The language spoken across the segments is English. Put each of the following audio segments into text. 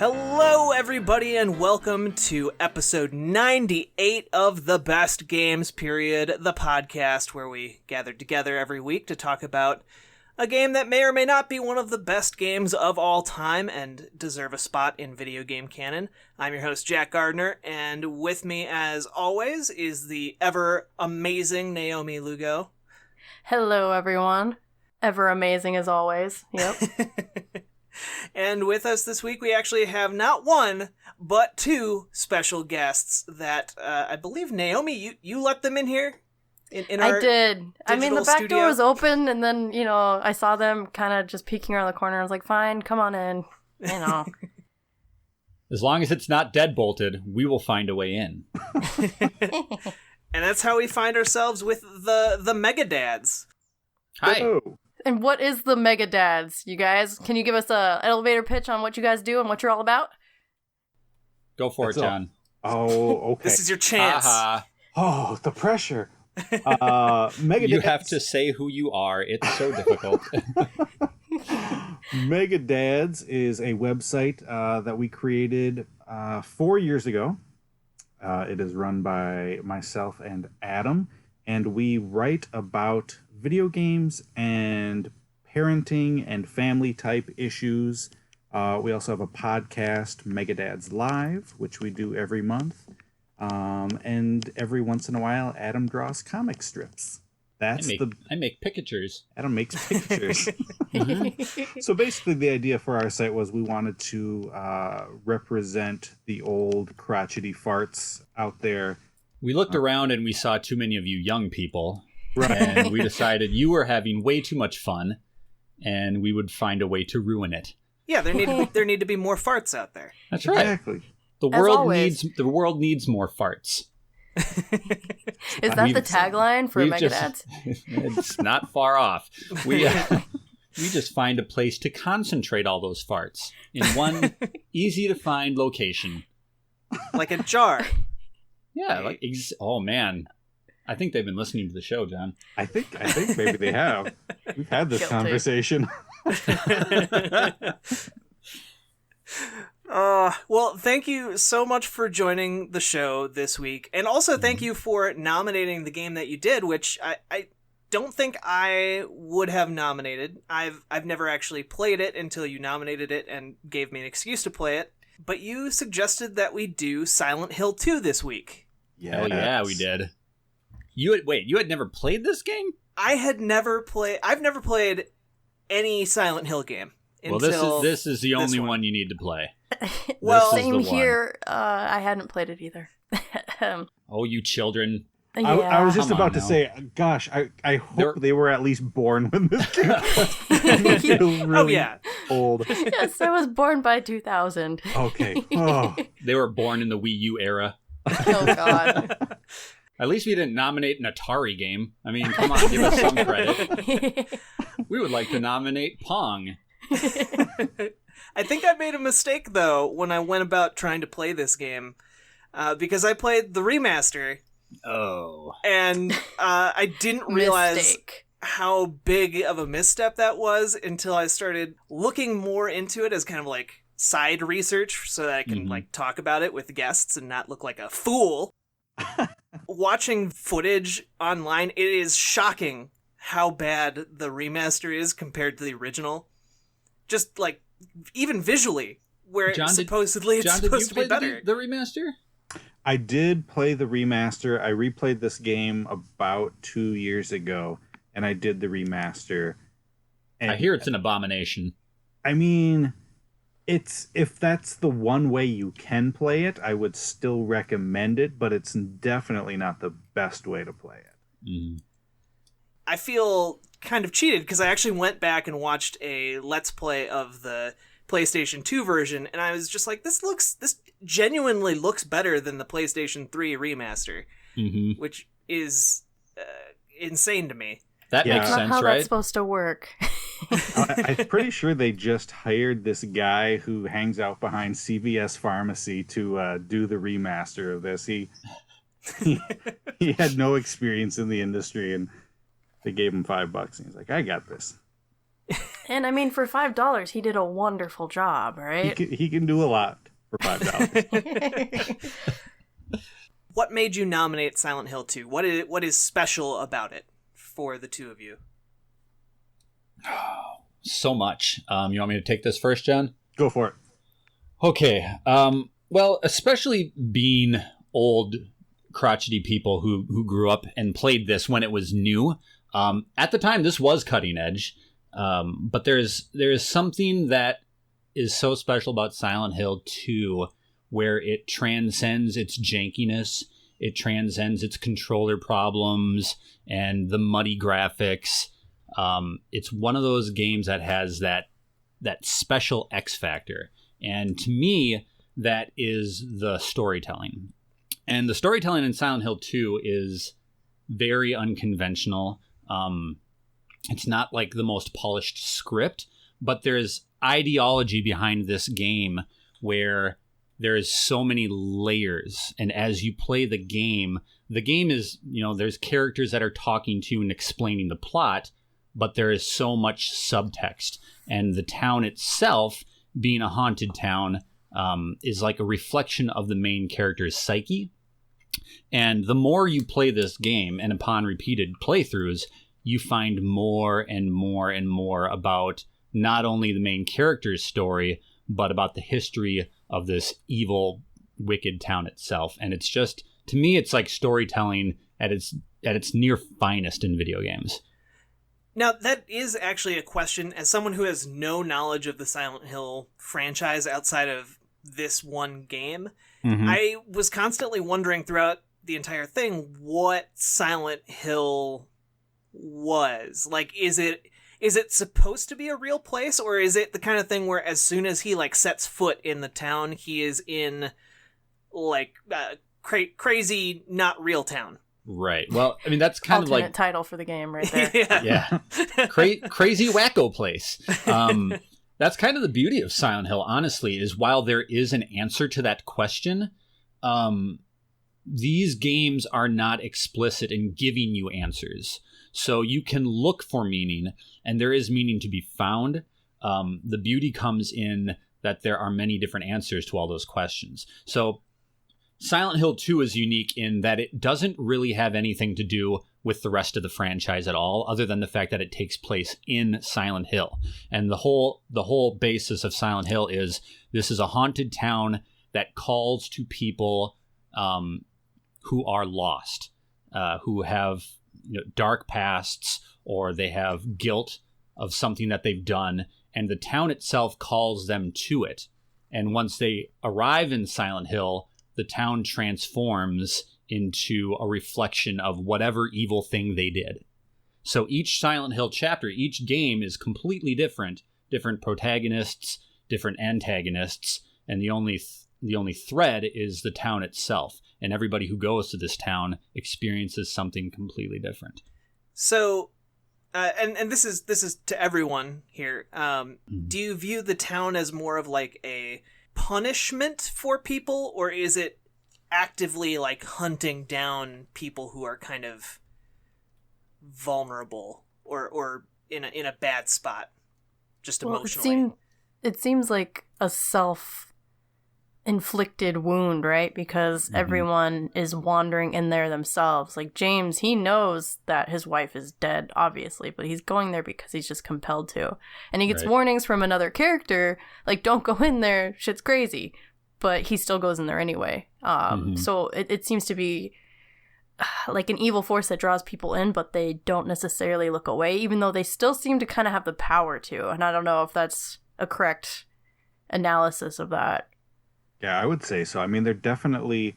Hello, everybody, and welcome to episode 98 of The Best Games Period, the podcast where we gather together every week to talk about a game that may or may not be one of the best games of all time and deserve a spot in video game canon. I'm your host, Jack Gardner, and with me, as always, is the ever-amazing Naomi Lugo. Hello, everyone. Ever amazing as always. Yep. And with us this week, we actually have not one, but two special guests that I believe, Naomi, you let them in here? I did. I mean, the back studio? door was open, and then, I saw them kind of just peeking around the corner. I was like, fine, come on in. As long as it's not deadbolted, we will find a way in. And that's how we find ourselves with the Mega Dads. Hi. Hello. And what is the Mega Dads, you guys? Can you give us an elevator pitch on what you guys do and what you're all about? Go for it, John. Oh, okay. This is your chance. Oh, the pressure. Mega You Dads. have to say who you are. It's so difficult. Mega Dads is a website that we created 4 years ago. It is run by myself and Adam, and we write about video games and parenting and family type issues. We also have a podcast, Mega Dads Live, which we do every month. And every once in a while, Adam draws comic strips. I make pictures. Adam makes pictures. So basically, the idea for our site was we wanted to represent the old crotchety farts out there. We looked around and we saw too many of you young people. Right. And we decided you were having way too much fun, and we would find a way to ruin it. Yeah, there need to be more farts out there. That's right. Exactly. The world needs more farts. Is that the tagline for Mega Dads? It's not far off. We just find a place to concentrate all those farts in one easy to find location. Like a jar. Yeah, oh man. I think they've been listening to the show, John. I think maybe they have. We've had this conversation. Well, thank you so much for joining the show this week. And also thank you for nominating the game that you did, which I don't think I would have nominated. I've never actually played it until you nominated it and gave me an excuse to play it. But you suggested that we do Silent Hill 2 this week. Yes. Oh yeah, we did. You had never played this game? I've never played any Silent Hill game. Well, this is the only one you need to play. Well, same here. I hadn't played it either. Oh, you children. Yeah. I was just about to say, gosh, I hope they were at least born when this came out. Really old. Yes, I was born by 2000. Okay. Oh. They were born in the Wii U era. Oh, God. At least we didn't nominate an Atari game. I mean, come on, give us some credit. We would like to nominate Pong. I think I made a mistake, though, when I went about trying to play this game. Because I played the remaster. Oh. And I didn't realize how big of a misstep that was until I started looking more into it as kind of like side research so that I can like talk about it with guests and not look like a fool. Watching footage online, it is shocking how bad the remaster is compared to the original. Just like, even visually, where it's supposed to be better. The remaster? I did play the remaster. I replayed this game about 2 years ago, and I did the remaster. And I hear it's an abomination. I mean, if that's the one way you can play it, I would still recommend it, but it's definitely not the best way to play it. Mm. I feel kind of cheated because I actually went back and watched a Let's Play of the PlayStation 2 version, and I was just like, this genuinely looks better than the PlayStation 3 remaster, which is insane to me. That makes sense, That's not how right? that's supposed to work. I'm pretty sure they just hired this guy who hangs out behind CVS Pharmacy to do the remaster of this. He had no experience in the industry, and they gave him $5, and he's like, "I got this." And I mean, for $5, he did a wonderful job, right? He can do a lot for $5. What made you nominate Silent Hill 2? What is special about it for the two of you? So much. You want me to take this first, John? Go for it. Okay. Well, especially being old, crotchety people who grew up and played this when it was new. At the time, this was cutting edge. But there is something that is so special about Silent Hill 2, where it transcends its jankiness, it transcends its controller problems and the muddy graphics. It's one of those games that has that special X factor. And to me, that is the storytelling. And the storytelling in Silent Hill 2 is very unconventional. It's not like the most polished script, but there's ideology behind this game where there is so many layers. And as you play the game is, there's characters that are talking to you and explaining the plot, but there is so much subtext. And the town itself, being a haunted town, is like a reflection of the main character's psyche. And the more you play this game, and upon repeated playthroughs, you find more and more and more about not only the main character's story, but about the history of this evil, wicked town itself. And it's just, to me, it's like storytelling at its near finest in video games. Now, that is actually a question, as someone who has no knowledge of the Silent Hill franchise outside of this one game, I was constantly wondering throughout the entire thing what Silent Hill was. Like, is it supposed to be a real place, or is it the kind of thing where as soon as he sets foot in the town, he is in crazy not real town? Right. Well, I mean, that's kind Alternate of like title for the game right there. Yeah. Crazy wacko place. That's kind of the beauty of Silent Hill, honestly, is while there is an answer to that question, these games are not explicit in giving you answers. So you can look for meaning, and there is meaning to be found. The beauty comes in that there are many different answers to all those questions. So Silent Hill 2 is unique in that it doesn't really have anything to do with the rest of the franchise at all, other than the fact that it takes place in Silent Hill. And the whole basis of Silent Hill is this is a haunted town that calls to people who are lost, who have dark pasts, or they have guilt of something that they've done, and the town itself calls them to it. And once they arrive in Silent Hill, the town transforms into a reflection of whatever evil thing they did. So each Silent Hill chapter, each game is completely different protagonists, different antagonists, and the only thread is the town itself. And everybody who goes to this town experiences something completely different. So, and this is to everyone here. Do you view the town as more of a punishment for people, or is it actively hunting down people who are kind of vulnerable or in a bad spot, just emotionally? It seems like a self-inflicted wound, right? Because everyone is wandering in there themselves. Like James, he knows that his wife is dead, obviously, but he's going there because he's just compelled to. And he gets warnings from another character, don't go in there, shit's crazy. But he still goes in there anyway. So it seems to be like an evil force that draws people in, but they don't necessarily look away, even though they still seem to kind of have the power to. And I don't know if that's a correct analysis of that. Yeah, I would say so. I mean, they definitely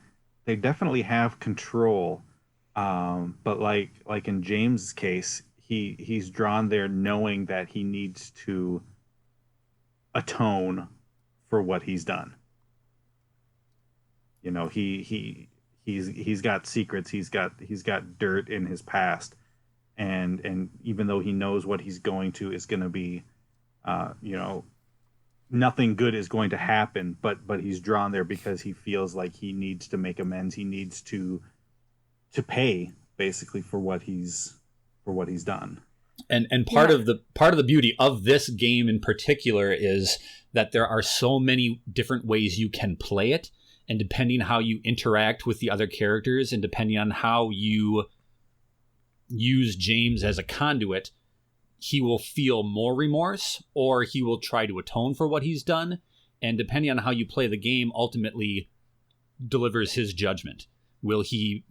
have control, but like in James' case, he's drawn there knowing that he needs to atone for what he's done. He's got secrets, he's got dirt in his past, and even though he knows what he's going to is going to be, nothing good is going to happen, but he's drawn there because he feels like he needs to make amends. He needs to pay basically for what he's done. And part of the beauty of this game in particular is that there are so many different ways you can play it, and depending how you interact with the other characters, and depending on how you use James as a conduit, he will feel more remorse, or he will try to atone for what he's done. And depending on how you play the game, ultimately delivers his judgment. Will he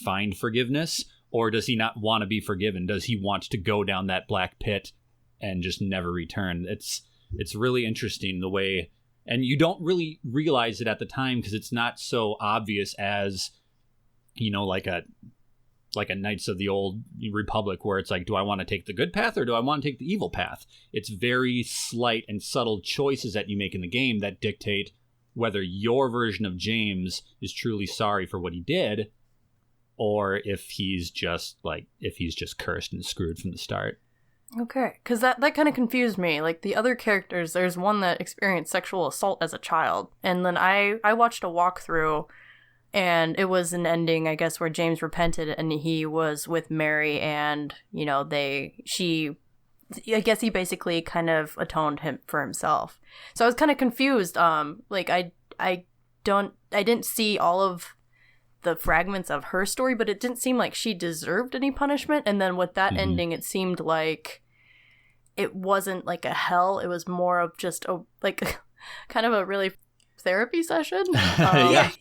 find forgiveness, or does he not want to be forgiven? Does he want to go down that black pit and just never return? It's really interesting the way, and you don't really realize it at the time because it's not so obvious as, like a Knights of the Old Republic, where it's like, do I want to take the good path or do I want to take the evil path? It's very slight and subtle choices that you make in the game that dictate whether your version of James is truly sorry for what he did, or if he's just cursed and screwed from the start. Okay, because that kind of confused me. Like, the other characters, there's one that experienced sexual assault as a child, and then I watched a walkthrough, and it was an ending, I guess, where James repented and he was with Mary, and I guess he basically kind of atoned for himself. So I was kind of confused. I didn't see all of the fragments of her story, but it didn't seem like she deserved any punishment. And then with that ending, it seemed like it wasn't like a hell. It was more of just kind of a really therapy session. Yeah.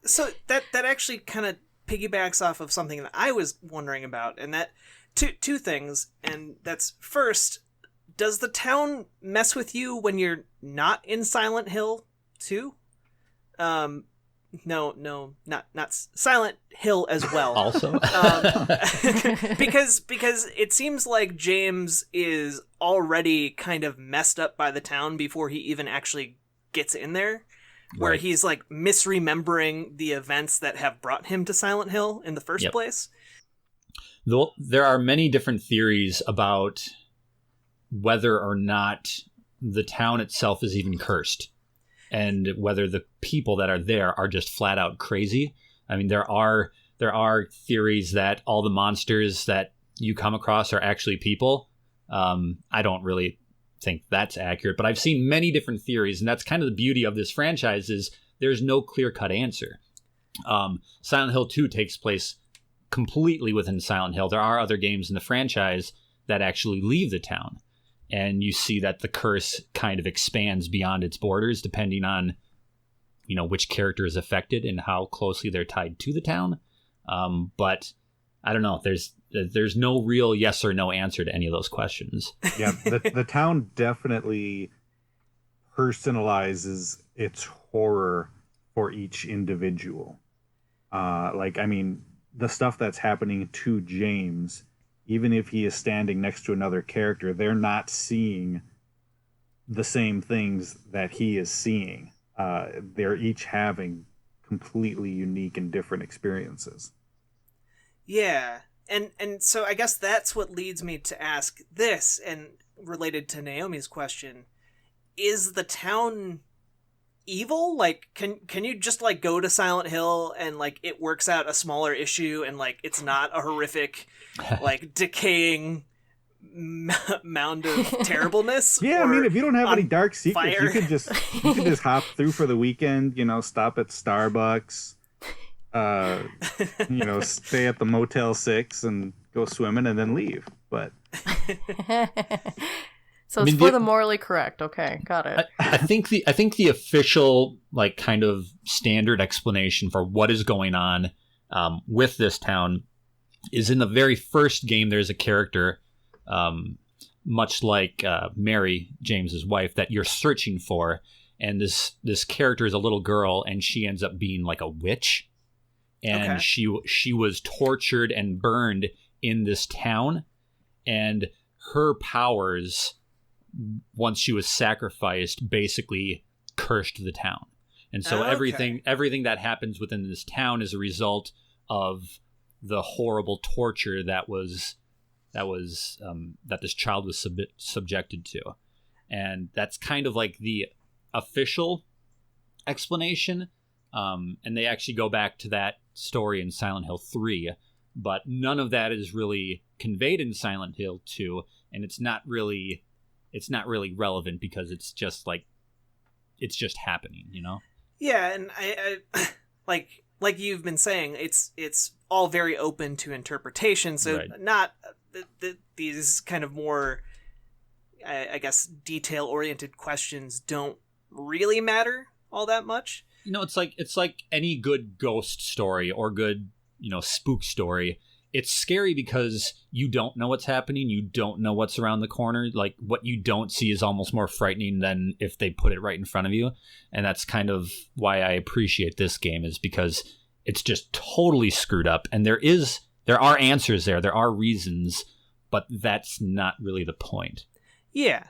So that actually kind of piggybacks off of something that I was wondering about, and that two things. And that's, first, does the town mess with you when you're not in Silent Hill 2? No, not Silent Hill as well. Also, because it seems like James is already kind of messed up by the town before he even actually gets in there, where right. he's like misremembering the events that have brought him to Silent Hill in the first place. Though there are many different theories about whether or not the town itself is even cursed, and whether the people that are there are just flat out crazy. I mean, there are theories that all the monsters that you come across are actually people. I don't really think that's accurate, but I've seen many different theories, and that's kind of the beauty of this franchise, is there's no clear-cut answer. Silent Hill 2 takes place completely within Silent Hill. There are other games in the franchise that actually leave the town, and you see that the curse kind of expands beyond its borders depending on which character is affected and how closely they're tied to the town. But I don't know, there's no real yes or no answer to any of those questions. Yeah, the town definitely personalizes its horror for each individual. The stuff that's happening to James, even if he is standing next to another character, they're not seeing the same things that he is seeing. They're each having completely unique and different experiences. Yeah. And so I guess that's what leads me to ask this, and related to Naomi's question, is the town evil? Like, can you just go to Silent Hill and it works out a smaller issue, and it's not a horrific decaying mound of terribleness? Yeah, I mean, if you don't have any dark secrets, fire. you could just hop through for the weekend, stop at Starbucks, stay at the Motel 6 and go swimming and then leave. But so it's for the morally correct. Okay, got it. I think the official kind of standard explanation for what is going on with this town is in the very first game. There's a character, much like Mary, James's wife, that you're searching for, and this character is a little girl, and she ends up being like a witch, and okay. she was tortured and burned in this town, and her powers, once she was sacrificed, basically cursed the town. And so everything that happens within this town is a result of the horrible torture that this child was subjected to. And that's kind of like the official explanation. And they actually go back to that story in Silent Hill 3, but none of that is really conveyed in Silent Hill 2. and it's not really relevant because it's just happening, you know? Yeah, and I like you've been saying, it's all very open to interpretation, so Right. not these kind of more, I guess, detail-oriented questions don't really matter all that much. You know, it's like any good ghost story or good, you know, spook story. It's scary because you don't know what's happening. You don't know what's around the corner. Like, what you don't see is almost more frightening than if they put it right in front of you. And that's kind of why I appreciate this game, is because it's just totally screwed up. And there are answers there. There are reasons, but that's not really the point. Yeah.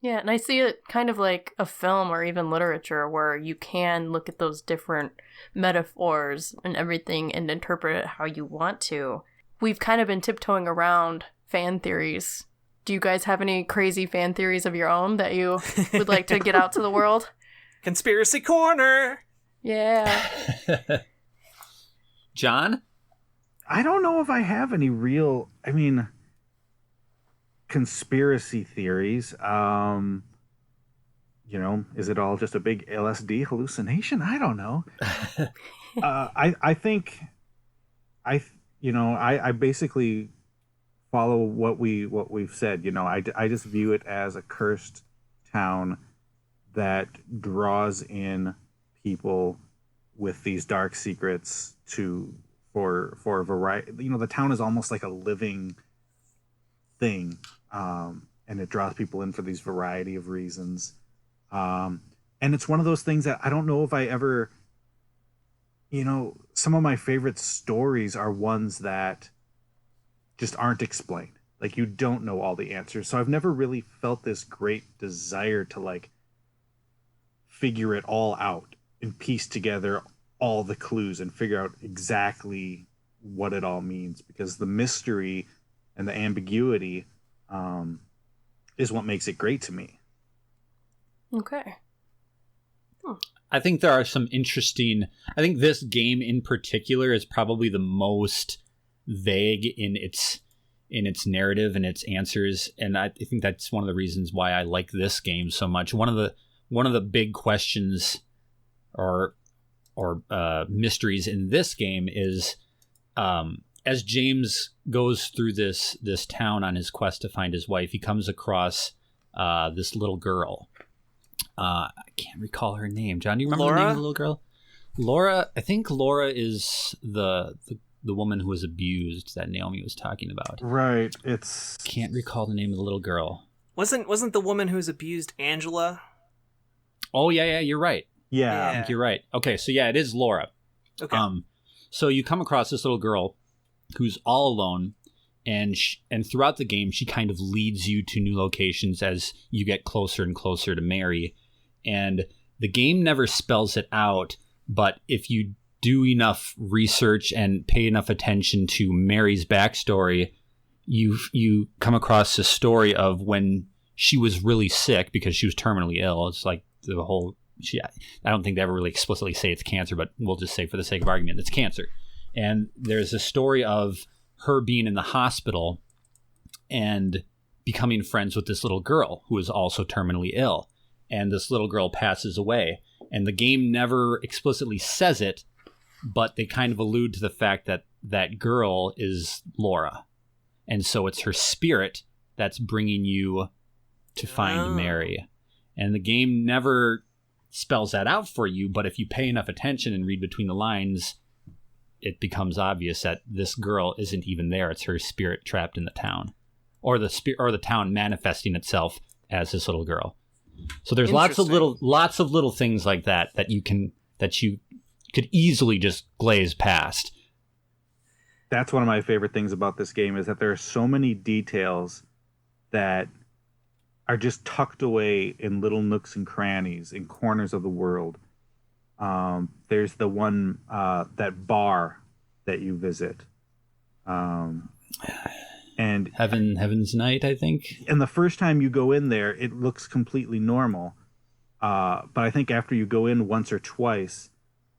Yeah, and I see it kind of like a film or even literature where you can look at those different metaphors and everything and interpret it how you want to. We've kind of been tiptoeing around fan theories. Do you guys have any crazy fan theories of your own that you would like to get out to the world? Conspiracy Corner! Yeah. John? I don't know if I have any real, conspiracy theories. Is it all just a big LSD hallucination? I don't know. I think I basically follow what we've said. I just view it as a cursed town that draws in people with these dark secrets for a variety. The town is almost like a living thing, and it draws people in for these variety of reasons. And it's one of those things that I don't know if I ever, some of my favorite stories are ones that just aren't explained. Like, you don't know all the answers. So I've never really felt this great desire to figure it all out and piece together all the clues and figure out exactly what it all means, because the mystery and the ambiguity is what makes it great to me. Okay. I think there are some interesting... I think this game in particular is probably the most vague in its narrative and its answers, and I think that's one of the reasons why I like this game so much. One of the big questions or mysteries in this game is, as James goes through this town on his quest to find his wife, he comes across this little girl. I can't recall her name. John, do you remember the name of the little girl? Laura. I think Laura is the woman who was abused that Naomi was talking about. Right. Can't recall the name of the little girl. Wasn't the woman who was abused Angela? Oh yeah, you're right. Yeah. I think you're right. Okay, so yeah, it is Laura. Okay. So you come across this little girl who's all alone, and throughout the game, she kind of leads you to new locations as you get closer and closer to Mary. And the game never spells it out, but if you do enough research and pay enough attention to Mary's backstory, you come across the story of when she was really sick because she was terminally ill. It's like the whole... I don't think they ever really explicitly say it's cancer, but we'll just say for the sake of argument, it's cancer. And there's a story of her being in the hospital and becoming friends with this little girl who is also terminally ill. And this little girl passes away. And the game never explicitly says it, but they kind of allude to the fact that that girl is Laura. And so it's her spirit that's bringing you to find Mary. And the game never spells that out for you, but if you pay enough attention and read between the lines, it becomes obvious that this girl isn't even there. It's her spirit trapped in the town, or the town manifesting itself as this little girl. So there's lots of little things like that you could easily just glaze past. That's one of my favorite things about this game, is that there are so many details that are just tucked away in little nooks and crannies in corners of the world. There's the one, that bar that you visit. And Heaven's Night, I think. And the first time you go in there, it looks completely normal. But I think after you go in once or twice,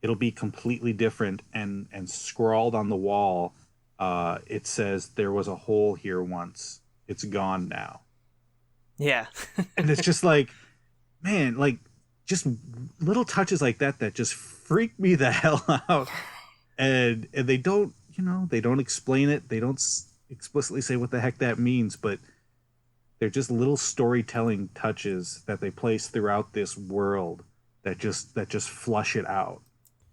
it'll be completely different. And scrawled on the wall, it says there was a hole here once. it's gone now. Yeah. And it's just like, man, like just little touches like that just freak me the hell out. And they don't, they don't explain it. They don't explicitly say what the heck that means, but they're just little storytelling touches that they place throughout this world that just flush it out.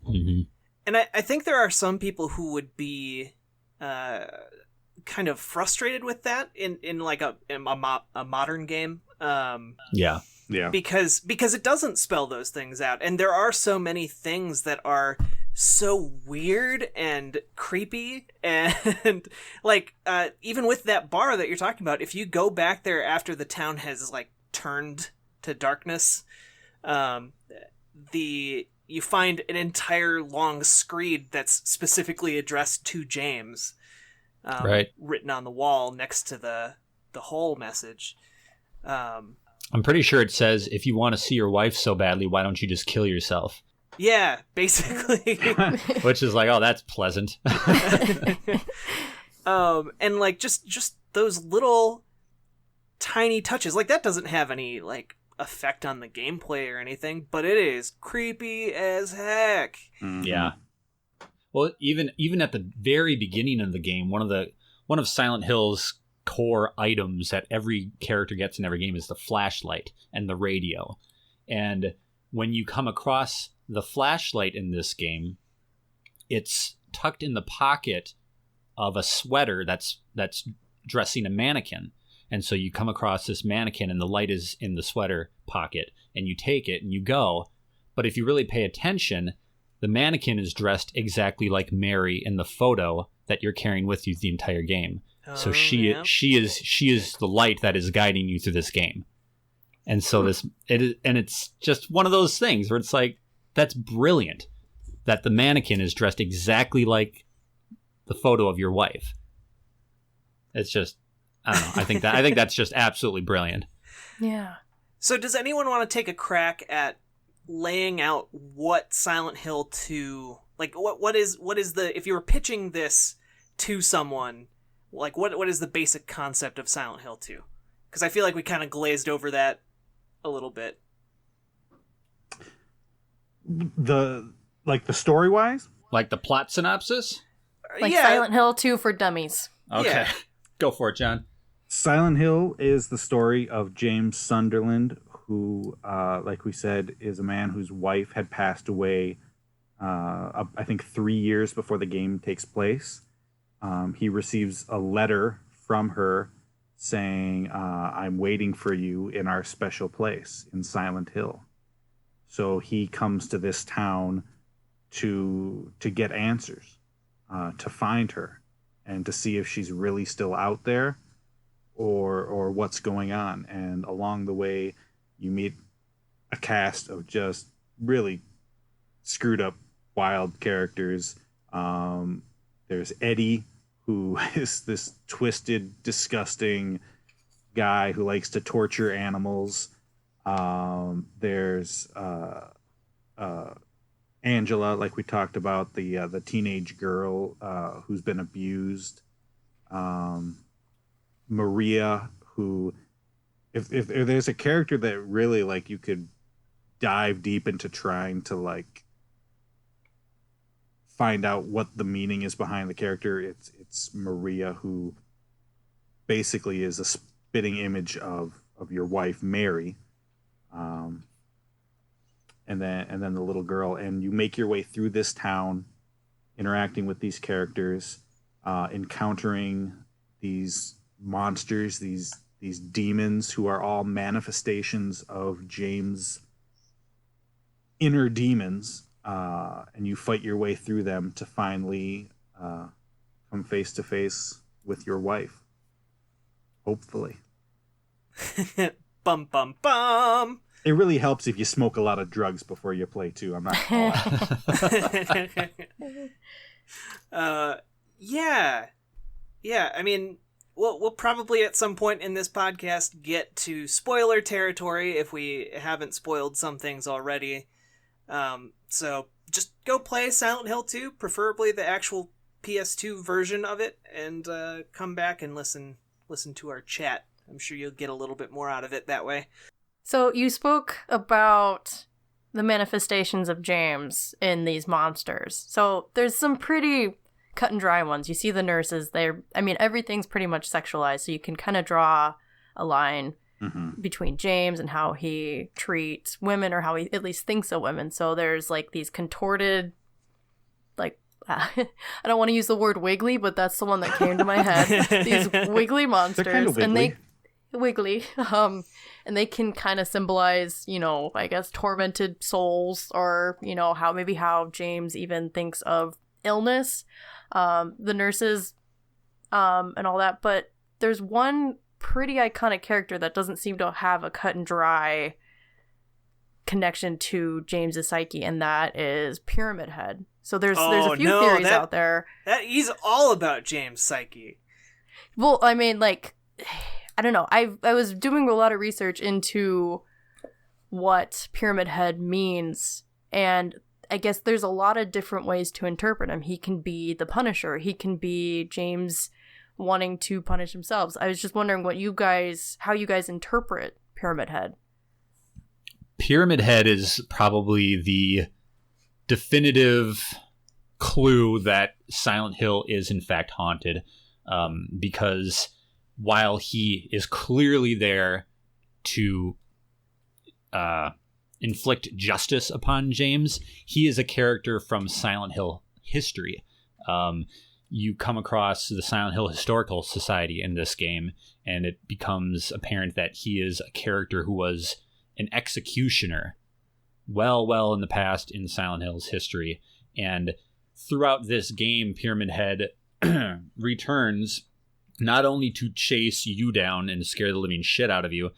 Mm-hmm. And I think there are some people who would be kind of frustrated with that in like a modern game. Yeah. Because it doesn't spell those things out, and there are so many things that are so weird and creepy, and like even with that bar that you're talking about, if you go back there after the town has like turned to darkness, you find an entire long screed that's specifically addressed to James, right, written on the wall next to the whole message. I'm pretty sure it says, if you want to see your wife so badly, why don't you just kill yourself? Yeah, basically. Which is like, oh, that's pleasant. And like just those little tiny touches, like that doesn't have any like effect on the gameplay or anything, but it is creepy as heck. Mm-hmm. Yeah. Well, even at the very beginning of the game, one of Silent Hill's core items that every character gets in every game is the flashlight and the radio. And when you come across the flashlight in this game, it's tucked in the pocket of a sweater that's dressing a mannequin. And so you come across this mannequin and the light is in the sweater pocket, and you take it and you go. But if you really pay attention, the mannequin is dressed exactly like Mary in the photo that you're carrying with you the entire game. So she is the light that is guiding you through this game. And so it's just one of those things where it's like, that's brilliant that the mannequin is dressed exactly like the photo of your wife. It's just, I don't know. I think that's just absolutely brilliant. Yeah. So does anyone want to take a crack at laying out what Silent Hill 2, like what is the, if you were pitching this to someone, like what is the basic concept of Silent Hill 2? Because I feel like we kind of glazed over that a little bit. The story wise, like the plot synopsis, like Silent Hill 2 for dummies. Okay, yeah. Go for it, John. Silent Hill is the story of James Sunderland, who, like we said, is a man whose wife had passed away, I think 3 years before the game takes place. He receives a letter from her saying, I'm waiting for you in our special place in Silent Hill. So he comes to this town to get answers, to find her, and to see if she's really still out there or what's going on. And along the way, you meet a cast of just really screwed up, wild characters. There's Eddie, who is this twisted, disgusting guy who likes to torture animals. There's Angela, like we talked about, the teenage girl who's been abused. Maria, who, if there's a character that really like you could dive deep into trying to like find out what the meaning is behind the character, it's Maria, who basically is a spitting image of your wife Mary, and then the little girl, and you make your way through this town, interacting with these characters, encountering these monsters, these demons who are all manifestations of James' inner demons. And you fight your way through them to finally come face to face with your wife. Hopefully. Bum, bum, bum. It really helps if you smoke a lot of drugs before you play, too. I'm not gonna lie. Yeah. I mean, we'll probably at some point in this podcast get to spoiler territory if we haven't spoiled some things already. So just go play Silent Hill 2, preferably the actual PS2 version of it, and come back and listen listen to our chat. I'm sure you'll get a little bit more out of it that way. So you spoke about the manifestations of James in these monsters. So there's some pretty cut and dry ones. You see the nurses, everything's pretty much sexualized, so you can kind of draw a line between James and how he treats women, or how he at least thinks of women. So there's like these contorted, like, I don't want to use the word wiggly, but that's the one that came to my head. These wiggly monsters. They're kind of wiggly. And they can kind of symbolize, I guess, tormented souls, or, how James even thinks of illness, the nurses, and all that. But there's one pretty iconic character that doesn't seem to have a cut and dry connection to James's psyche, and that is Pyramid Head. So there's a few theories out there. That he's all about James' psyche. Well, I mean, like, I don't know. I was doing a lot of research into what Pyramid Head means, and I guess there's a lot of different ways to interpret him. He can be the Punisher. He can be James wanting to punish himself. I was just wondering how you guys interpret Pyramid Head. Pyramid Head is probably the definitive clue that Silent Hill is in fact haunted, because while he is clearly there to inflict justice upon James, he is a character from Silent Hill history. You come across the Silent Hill Historical Society in this game, and it becomes apparent that he is a character who was an executioner well in the past in Silent Hill's history. And throughout this game, Pyramid Head returns not only to chase you down and scare the living shit out of you,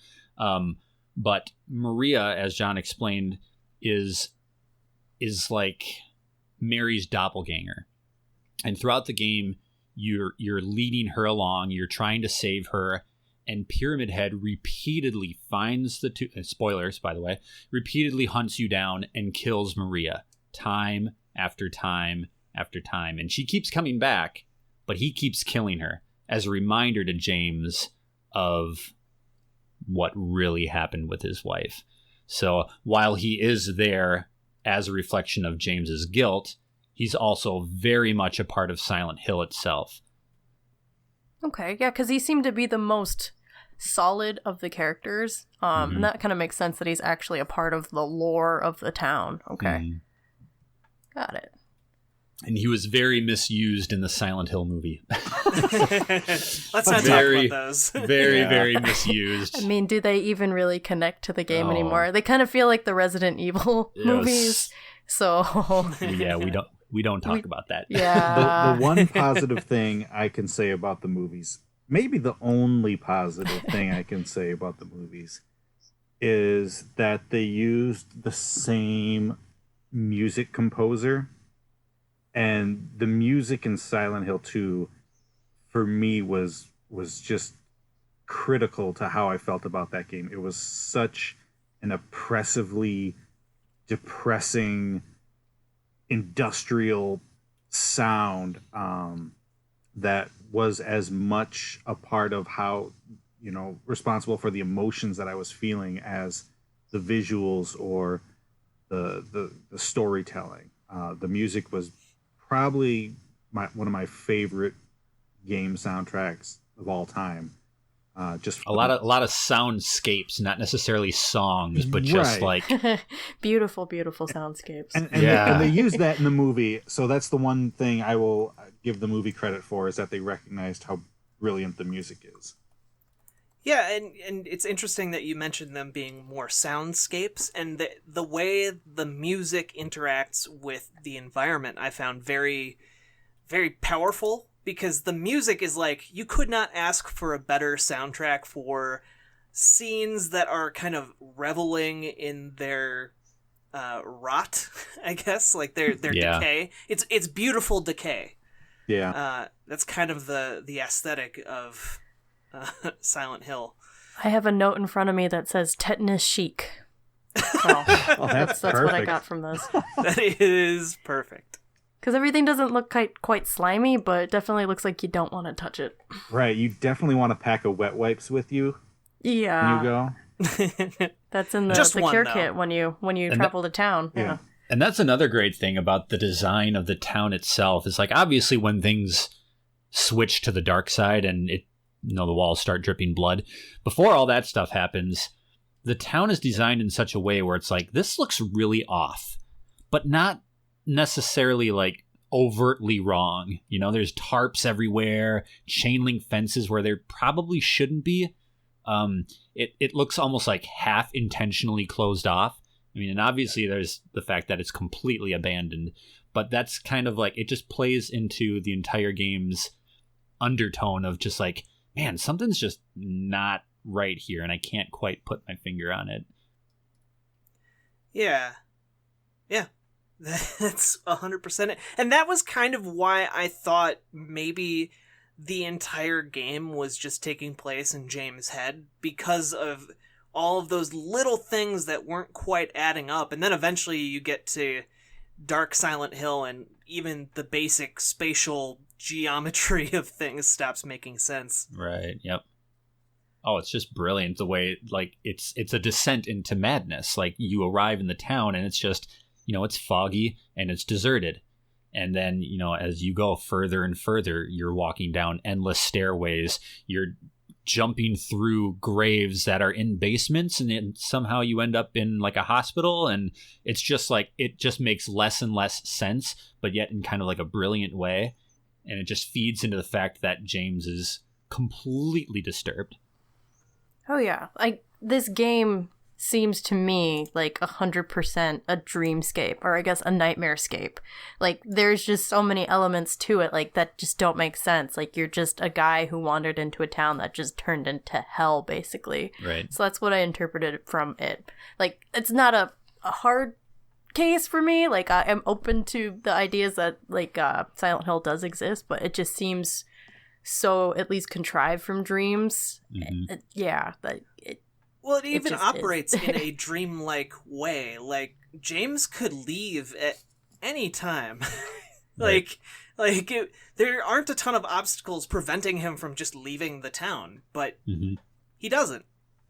but Maria, as John explained, is like Mary's doppelganger. And throughout the game, you're leading her along, you're trying to save her, and Pyramid Head repeatedly finds the two, spoilers, by the way, repeatedly hunts you down and kills Maria time after time after time. And she keeps coming back, but he keeps killing her as a reminder to James of what really happened with his wife. So while he is there as a reflection of James's guilt, he's also very much a part of Silent Hill itself. Okay, yeah, because he seemed to be the most solid of the characters, and that kind of makes sense that he's actually a part of the lore of the town. Okay, got it. And he was very misused in the Silent Hill movie. Let's not talk about those. Very misused. I mean, do they even really connect to the game anymore? They kind of feel like the Resident Evil movies. So yeah, we don't talk about that. Yeah. The one positive thing I can say about the movies, maybe the only positive thing I can say about the movies, is that they used the same music composer. And the music in Silent Hill 2, for me, was just critical to how I felt about that game. It was such an oppressively depressing industrial sound that was as much a part of how, responsible for the emotions that I was feeling as the visuals or the storytelling. The music was probably one of my favorite game soundtracks of all time. Just a lot of soundscapes, not necessarily songs, but just like beautiful soundscapes. And they use that in the movie. So that's the one thing I will give the movie credit for, is that they recognized how brilliant the music is. Yeah, and it's interesting that you mentioned them being more soundscapes, and the way the music interacts with the environment I found very, very powerful, because the music is like, you could not ask for a better soundtrack for scenes that are kind of reveling in their rot, I guess, like their decay. It's beautiful decay. Yeah. That's kind of the aesthetic of Silent Hill. I have a note in front of me that says tetanus chic. So that's what I got from this. That is perfect. Because everything doesn't look quite slimy, but it definitely looks like you don't want to touch it. Right, you definitely want a pack of wet wipes with you Yeah. when you go. That's in the care kit when you travel to town. Yeah. And that's another great thing about the design of the town itself. Is like, obviously when things switch to the dark side and the walls start dripping blood, before all that stuff happens, the town is designed in such a way where it's like, this looks really off, but not necessarily like overtly wrong. There's tarps everywhere, chain link fences where there probably shouldn't be. It looks almost like half intentionally closed off. I mean, and obviously there's the fact that it's completely abandoned, but that's kind of like, it just plays into the entire game's undertone of just like, man, something's just not right here, and I can't quite put my finger on it. Yeah. That's 100% it. And that was kind of why I thought maybe the entire game was just taking place in James' head, because of all of those little things that weren't quite adding up. And then eventually you get to Dark Silent Hill, and even the basic spatial geometry of things stops making sense. Right, yep. Oh, it's just brilliant the way, like, it's a descent into madness. Like, you arrive in the town and it's just, it's foggy and it's deserted. And then, as you go further and further, you're walking down endless stairways. You're jumping through graves that are in basements, and then somehow you end up in like a hospital. And it's just like, it just makes less and less sense, but yet in kind of like a brilliant way. And it just feeds into the fact that James is completely disturbed. Oh yeah. This game seems to me like 100% a dreamscape, or I guess a nightmarescape. Like, there's just so many elements to it, like, that just don't make sense. Like, you're just a guy who wandered into a town that just turned into hell, basically. Right. So that's what I interpreted from it. Like, it's not a hard case for me. Like, I'm open to the ideas that, like, Silent Hill does exist, but it just seems so at least contrived from dreams. Mm-hmm. Well, it even operates in a dreamlike way. Like, James could leave at any time. There aren't a ton of obstacles preventing him from just leaving the town, but he doesn't.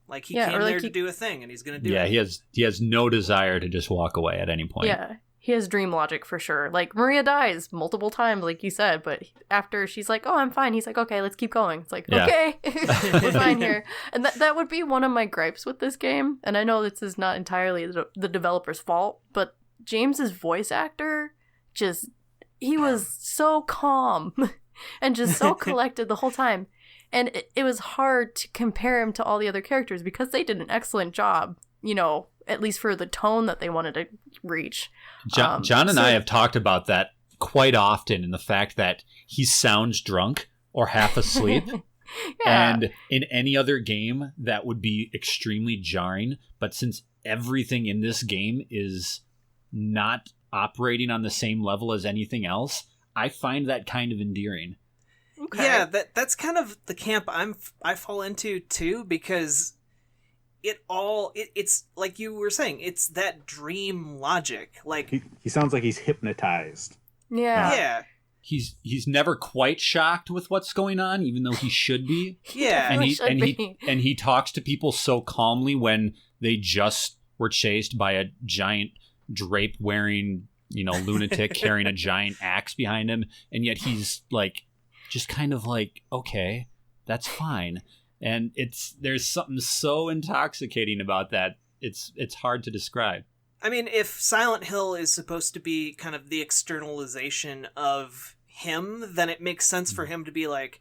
Like, he came there to do a thing, and he's going to do it. Yeah, he has no desire to just walk away at any point. Yeah, he has dream logic for sure. Like, Maria dies multiple times, like you said, but after she's like, oh, I'm fine, he's like, okay, let's keep going. It's like, okay, we're fine here. And that would be one of my gripes with this game. And I know this is not entirely the developer's fault, but James's voice actor, he was so calm and just so collected the whole time. And it was hard to compare him to all the other characters because they did an excellent job, at least for the tone that they wanted to reach. John and I have talked about that quite often, in the fact that he sounds drunk or half asleep. Yeah. And in any other game, that would be extremely jarring. But since everything in this game is not operating on the same level as anything else, I find that kind of endearing. Okay. Yeah, that's kind of the camp I fall into too, because it's like you were saying, it's that dream logic. Like, he sounds like he's hypnotized. Yeah. He's never quite shocked with what's going on, even though he should be. Yeah. And he talks to people so calmly when they just were chased by a giant drape wearing, lunatic carrying a giant axe behind him, and yet he's like, just kind of like, okay, that's fine. And there's something so intoxicating about that. It's hard to describe. I mean, if Silent Hill is supposed to be kind of the externalization of him, then it makes sense for him to be like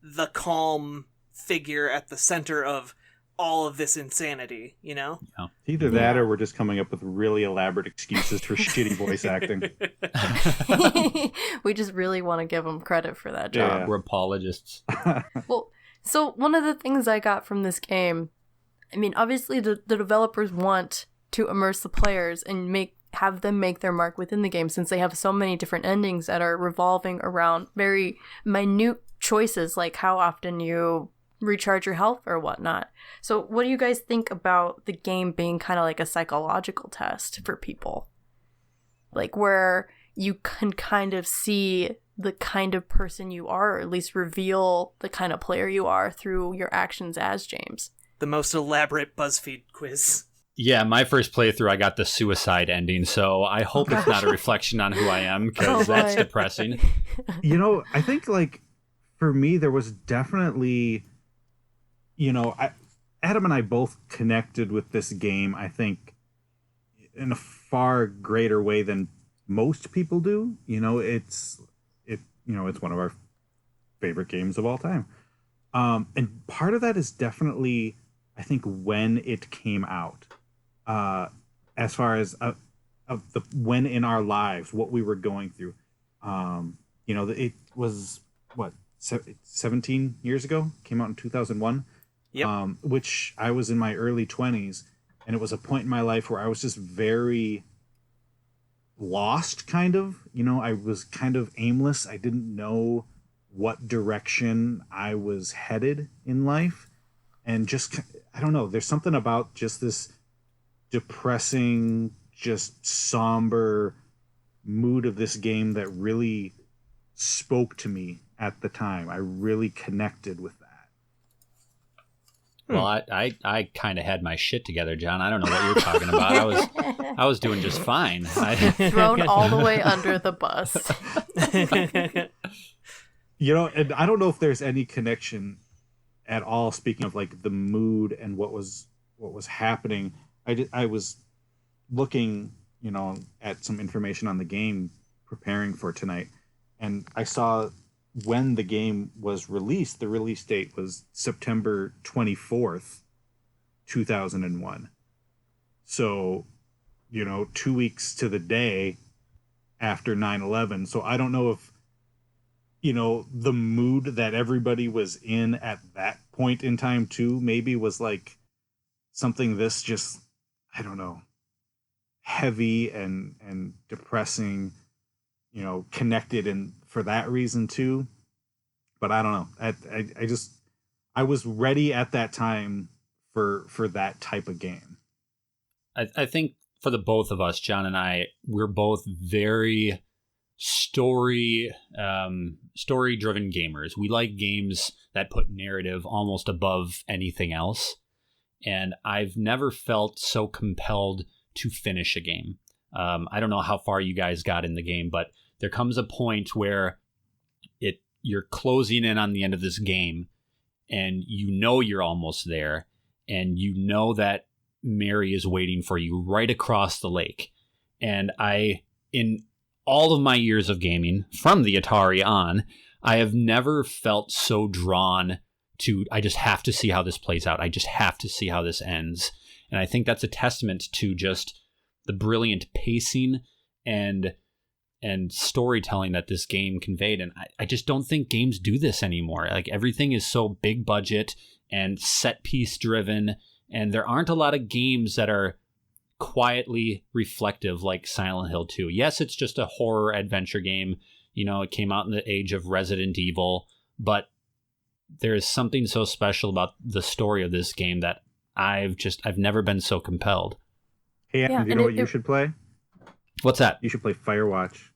the calm figure at the center of all of this insanity, Yeah. Either that or we're just coming up with really elaborate excuses for shitty voice acting. We just really want to give him credit for that job. Yeah. We're apologists. Well, so one of the things I got from this game, I mean, obviously the developers want to immerse the players and have them make their mark within the game, since they have so many different endings that are revolving around very minute choices, like how often you recharge your health or whatnot. So what do you guys think about the game being kind of like a psychological test for people? like where you can kind of see the kind of person you are, or at least reveal the kind of player you are through your actions as James. The most elaborate BuzzFeed quiz. Yeah, my first playthrough, I got the suicide ending, so I hope it's not a reflection on who I am, because that's depressing. I think, like, for me, there was definitely, Adam and I both connected with this game, I think, in a far greater way than most people do. It's one of our favorite games of all time. And part of that is definitely, I think, when it came out. As far as of the when in our lives, what we were going through. It was 17 years ago. Came out in 2001. Yep. Which I was in my early 20s, and it was a point in my life where I was just very lost, kind of. I was kind of aimless. I didn't know what direction I was headed in life, and just, I don't know. There's something about just this depressing, just somber mood of this game that really spoke to me at the time. I really connected with that. Well, I kind of had my shit together, John. I don't know what you're talking about. I was doing just fine. Thrown all the way under the bus. And I don't know if there's any connection at all. Speaking of, like, the mood and what was happening, I was looking, at some information on the game, preparing for tonight, and I saw when the game was released. The release date was September 24th, 2001. So, 2 weeks to the day after 9/11. So I don't know if, the mood that everybody was in at that point in time too, maybe was like something this just, I don't know, heavy and depressing, connected, and for that reason too. But I don't know. I was ready at that time for that type of game. I think for the both of us, John and I, we're both very story-driven gamers. We like games that put narrative almost above anything else. And I've never felt so compelled to finish a game. I don't know how far you guys got in the game, but there comes a point where you're closing in on the end of this game, and you're almost there, and that Mary is waiting for you right across the lake. And in all of my years of gaming, from the Atari on, I have never felt so drawn to, I just have to see how this plays out. I just have to see how this ends. And I think that's a testament to just the brilliant pacing and storytelling that this game conveyed. And I just don't think games do this anymore. Like, everything is so big budget and set piece driven, and there aren't a lot of games that are quietly reflective like Silent Hill 2. Yes, it's just a horror adventure game. It came out in the age of Resident Evil, but there is something so special about the story of this game that I've never been so compelled. Hey, Adam, do you know what you should play? What's that? You should play Firewatch.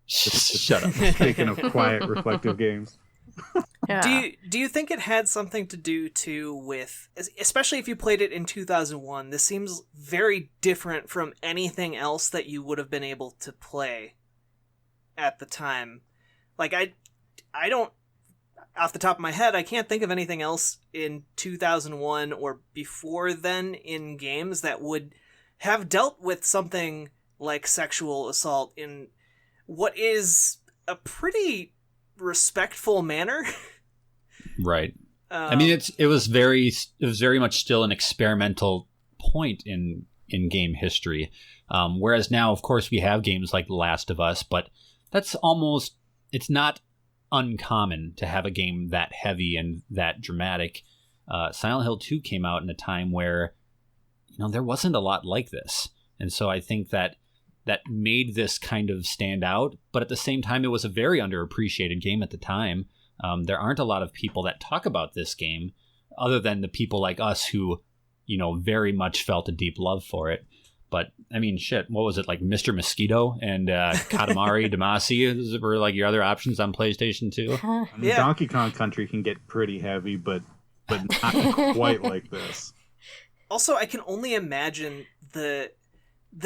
Shut up. Speaking of quiet, reflective games. Yeah. Do you think it had something to do too with, especially if you played it in 2001, this seems very different from anything else that you would have been able to play at the time. Like, I don't, off the top of my head, I can't think of anything else in 2001 or before then in games that would have dealt with something like sexual assault in what is a pretty respectful manner. Right. I mean, it was very much still an experimental point in game history. Whereas now, of course, we have games like The Last of Us, but it's not uncommon to have a game that heavy and that dramatic. Silent Hill 2 came out in a time where, there wasn't a lot like this. And so I think that made this kind of stand out, but at the same time, it was a very underappreciated game at the time. There aren't a lot of people that talk about this game other than the people like us who, very much felt a deep love for it. But I mean, shit, what was it, like Mr. Mosquito and Katamari Damacy were like your other options on PlayStation 2? I mean, Donkey Kong Country can get pretty heavy, but not quite like this. Also, I can only imagine the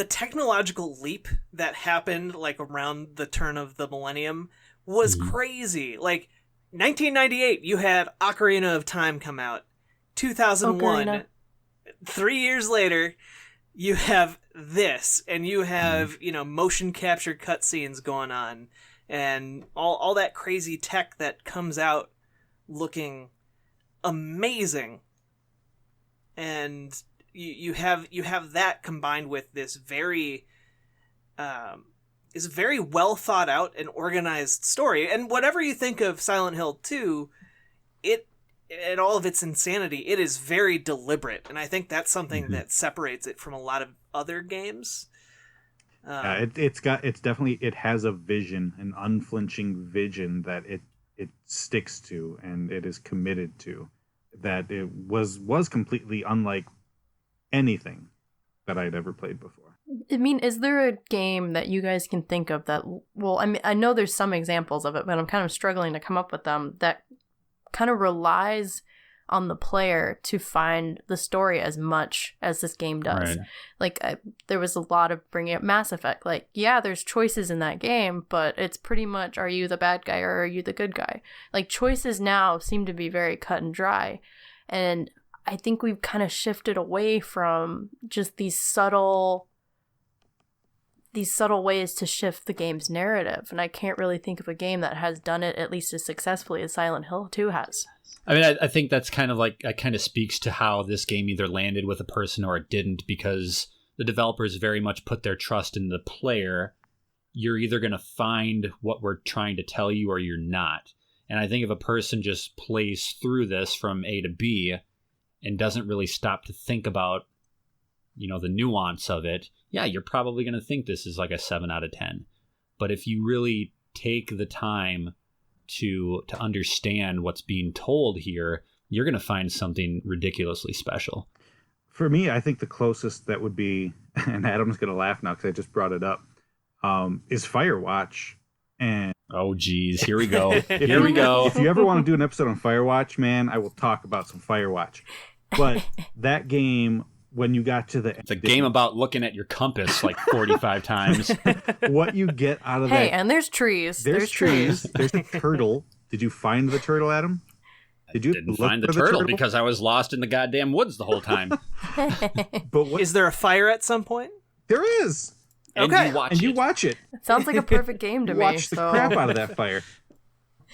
technological leap that happened like around the turn of the millennium was crazy. Like 1998, you had Ocarina of Time come out. 2001, Ocarina. 3 years later, you have this, and you have motion capture cutscenes going on, and all that crazy tech that comes out looking amazing, and you have that combined with this very well thought out and organized story. And whatever you think of Silent Hill 2, and all of its insanity, it is very deliberate, and I think that's something that separates it from a lot of other games. It has a vision, an unflinching vision that it sticks to, and it is committed to. That it was completely unlike anything that I'd ever played before. I mean, is there a game that you guys can think of that? Well, I mean, I know there's some examples of it, but I'm kind of struggling to come up with them that kind of relies on the player to find the story as much as this game does. Right. Like, there was a lot of bringing up Mass Effect. Like, yeah, there's choices in that game, but it's pretty much, are you the bad guy or are you the good guy? Like, choices now seem to be very cut and dry. And I think we've kind of shifted away from just these subtle ways to shift the game's narrative. And I can't really think of a game that has done it at least as successfully as Silent Hill 2 has. I mean, I think that's kind of like, it kind of speaks to how this game either landed with a person or it didn't, because the developers very much put their trust in the player. You're either going to find what we're trying to tell you or you're not. And I think if a person just plays through this from A to B and doesn't really stop to think about, the nuance of it, yeah, you're probably going to think this is like a 7 out of 10. But if you really take the time to understand what's being told here, you're going to find something ridiculously special. For me, I think the closest that would be, and Adam's going to laugh now because I just brought it up, is Firewatch. And oh, geez, here we go. Here we go. If you ever want to do an episode on Firewatch, man, I will talk about some Firewatch. But that game, when you got to it's a game about looking at your compass like 45 times. What you get out of that. Hey, and there's trees. There's trees. There's a turtle. Did you find the turtle, Adam? Didn't find the turtle because I was lost in the goddamn woods the whole time. But is there a fire at some point? There is. And okay. You watch it. It sounds like a perfect game to me. Watch the crap out of that fire.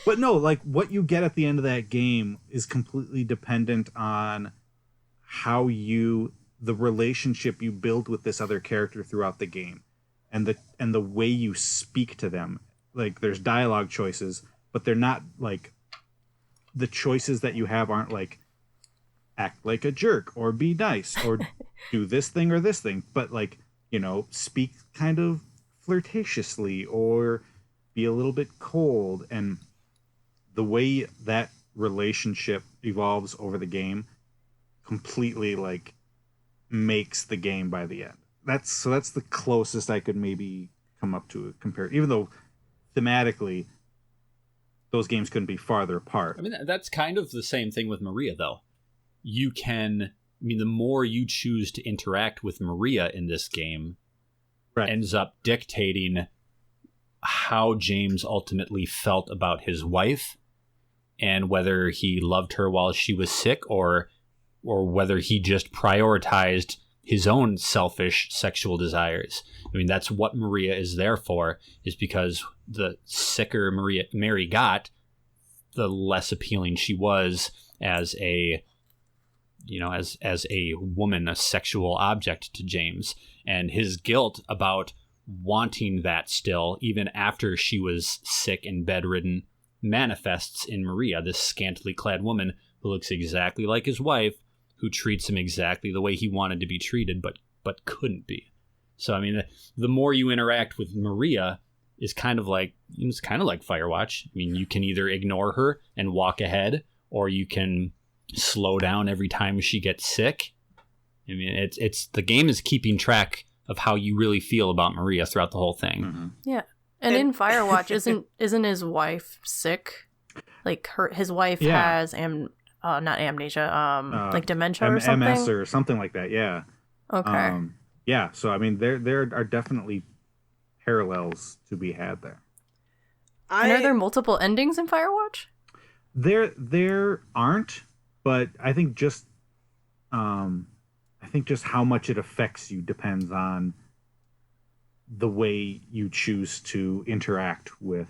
But no, like what you get at the end of that game is completely dependent on how the relationship you build with this other character throughout the game, and the way you speak to them. Like, there's dialogue choices, but they're not like, the choices that you have aren't like act like a jerk or be nice or do this thing or this thing, but like, speak kind of flirtatiously or be a little bit cold. And the way that relationship evolves over the game completely like makes the game by the end. That's the closest I could maybe come up to compare, even though thematically those games couldn't be farther apart. I mean, that's kind of the same thing with Maria, though. The more you choose to interact with Maria in this game, right, ends up dictating how James ultimately felt about his wife, and whether he loved her while she was sick, or whether he just prioritized his own selfish sexual desires. I mean, that's what Maria is there for, is because the sicker Mary got, the less appealing she was as a woman, a sexual object to James. And his guilt about wanting that still, even after she was sick and bedridden, manifests in Maria, this scantily clad woman who looks exactly like his wife, who treats him exactly the way he wanted to be treated, but couldn't be. So, I mean, the more you interact with Maria is kind of like Firewatch. I mean, you can either ignore her and walk ahead, or you can slow down every time she gets sick. I mean, it's the game is keeping track of how you really feel about Maria throughout the whole thing. Mm-hmm. Yeah. And in Firewatch, isn't his wife sick? Like his wife has not amnesia, like dementia or something? MS or something like that, yeah. Okay. Yeah, so I mean there are definitely parallels to be had there. And are there multiple endings in Firewatch? There aren't, but I think just how much it affects you depends on the way you choose to interact with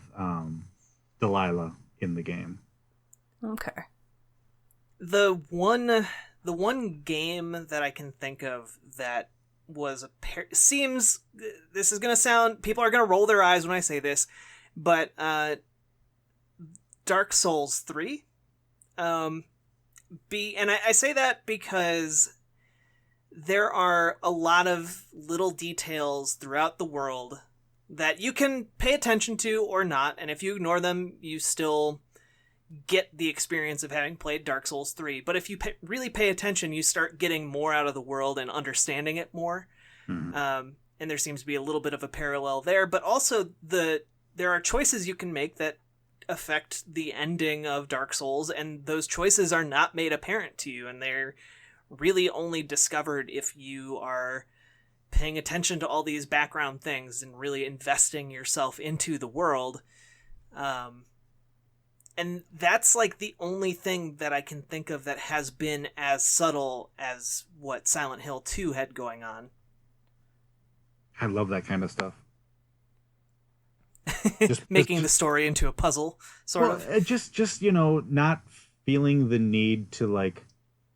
Delilah in the game. Okay. The one game that I can think of that was seems, this is gonna sound, people are gonna roll their eyes when I say this, but Dark Souls 3. And I say that because there are a lot of little details throughout the world that you can pay attention to or not, and if you ignore them, you still get the experience of having played Dark Souls 3. But if you really pay attention, you start getting more out of the world and understanding it more. Mm-hmm. And there seems to be a little bit of a parallel there, but also there are choices you can make that affect the ending of Dark Souls, and those choices are not made apparent to you, and they're really only discovered if you are paying attention to all these background things and really investing yourself into the world. And that's like the only thing that I can think of that has been as subtle as what Silent Hill 2 had going on. I love that kind of stuff. Making the story into a puzzle, sort of. Just not feeling the need to like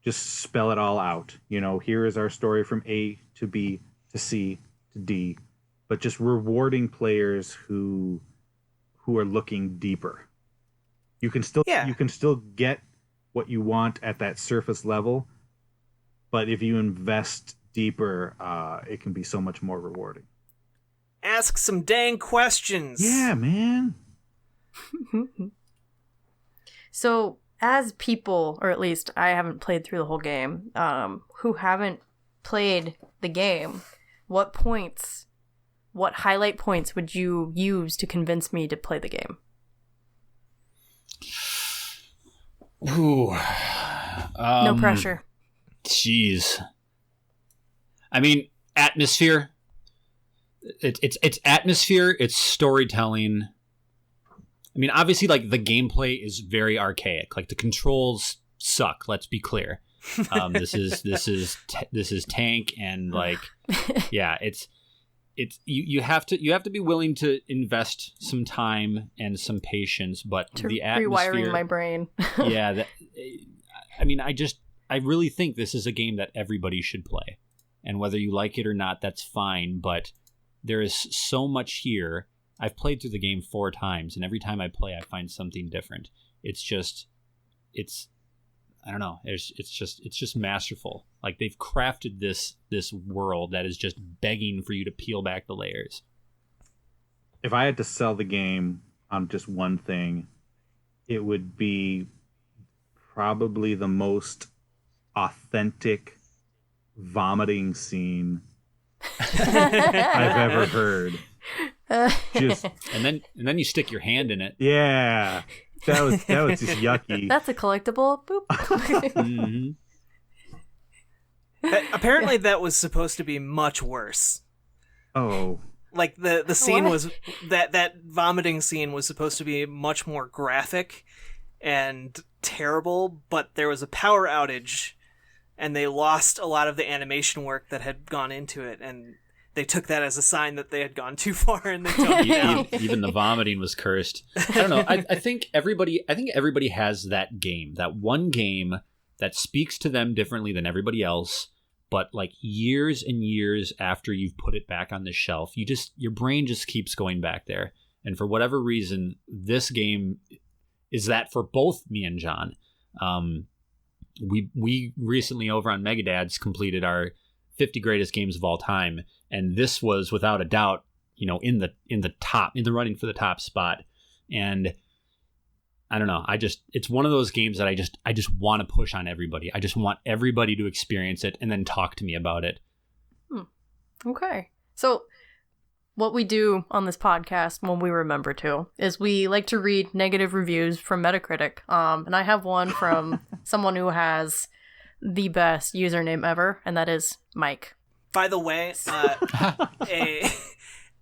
just spell it all out. Here is our story from A to B to C to D, but just rewarding players who are looking deeper. You can still get what you want at that surface level, but if you invest deeper, it can be so much more rewarding. Ask some dang questions. Yeah, man. So, as people, or at least I haven't played through the whole game, who haven't played the game, what highlight points would you use to convince me to play the game? Ooh. No pressure. Jeez. I mean, atmosphere. It's atmosphere, it's storytelling. I mean, obviously, like, the gameplay is very archaic. Like, the controls suck, let's be clear. This is tank, and like, yeah, it's you have to be willing to invest some time and some patience, but the atmosphere, rewiring my brain. Yeah, I mean, I really think this is a game that everybody should play, and whether you like it or not, that's fine. But there is so much here. I've played through the game 4 times, and every time I play, I find something different. I don't know. It's just masterful. Like, they've crafted this world that is just begging for you to peel back the layers. If I had to sell the game on just one thing, it would be probably the most authentic vomiting scene I've ever heard. And then you stick your hand in it. Yeah. That was just yucky. That's a collectible. Boop. Mm-hmm. Apparently that was supposed to be much worse. Oh. Like the scene was that vomiting scene was supposed to be much more graphic and terrible, but there was a power outage and they lost a lot of the animation work that had gone into it, and they took that as a sign that they had gone too far and they toned it down. Even the vomiting was cursed. I don't know. I think everybody has that game, that one game that speaks to them differently than everybody else. But like years and years after you've put it back on the shelf, your brain just keeps going back there. And for whatever reason, this game is that for both me and John. We recently over on Megadads completed our 50 greatest games of all time, and this was without a doubt, in the running for the top spot. And I don't know, it's one of those games that I just want to push on everybody. I just want everybody to experience it and then talk to me about it. Okay. So what we do on this podcast when we remember to is we like to read negative reviews from Metacritic. And I have one from someone who has the best username ever, and that is Mike. By the way,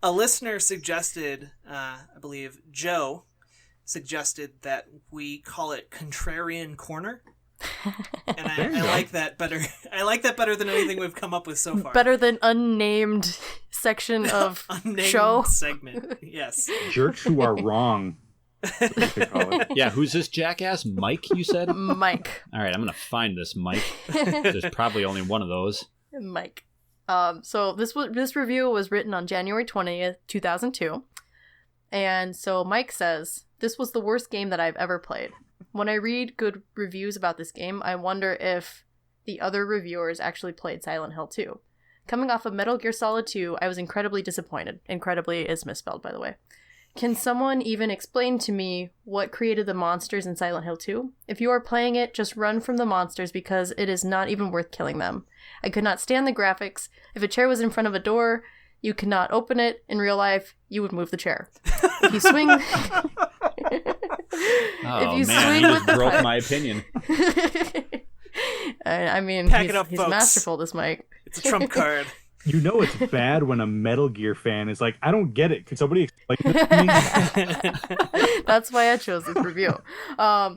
a listener suggested, I believe Joe suggested that we call it Contrarian Corner. And I like that better. I like that better than anything we've come up with so far. Better than unnamed section of unnamed show segment. Yes. Jerks who are wrong. Yeah, who's this jackass? Mike, you said? Mike. All right, I'm going to find this Mike. There's probably only one of those. Mike. So this review was written on January 20th, 2002. And so Mike says, "This was the worst game that I've ever played. When I read good reviews about this game, I wonder if the other reviewers actually played Silent Hill 2. Coming off of Metal Gear Solid 2, I was incredibly disappointed. Incredibly is misspelled, by the way. Can someone even explain to me what created the monsters in Silent Hill 2? If you are playing it, just run from the monsters because it is not even worth killing them. I could not stand the graphics. If a chair was in front of a door, you could not open it. In real life, you would move the chair. If you swing..." You just broke my opinion. I mean, Pack it up, he's folks. masterful, this Mike. It's a trump card. You know it's bad when a Metal Gear fan is like, I don't get it. Could somebody explain this to me? That's why I chose this review.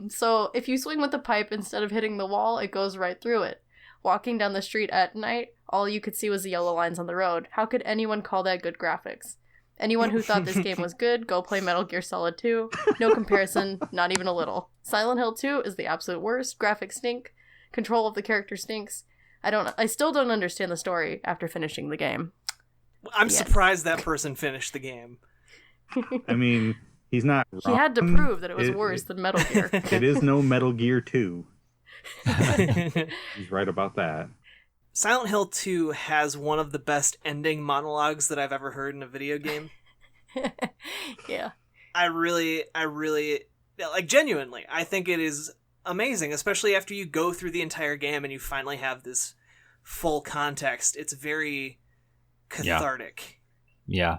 So if you swing with the pipe instead of hitting the wall, it goes right through it. Walking down the street at night, all you could see was the yellow lines on the road. How could anyone call that good graphics? Anyone who thought this game was good, go play Metal Gear Solid 2. No comparison, not even a little. Silent Hill 2 is the absolute worst. Graphics stink. Control of the character stinks. I still don't understand the story after finishing the game. I'm surprised that person finished the game. I mean, he's not wrong. He had to prove that it was worse than Metal Gear. It is no Metal Gear 2. He's right about that. Silent Hill 2 has one of the best ending monologues that I've ever heard in a video game. Yeah. I really, like, genuinely, I think it is amazing, especially after you go through the entire game and you finally have this full context. It's very cathartic. Yeah.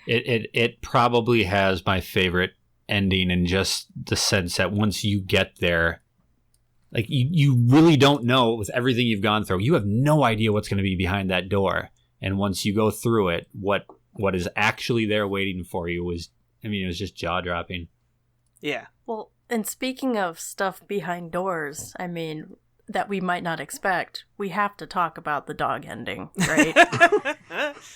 It probably has my favorite ending in just the sense that once you get there, like, you really don't know, with everything you've gone through, you have no idea what's going to be behind that door. And once you go through it, what is actually there waiting for you was, it was just jaw-dropping. Yeah. Well, and speaking of stuff behind doors, that we might not expect, we have to talk about the dog ending, right?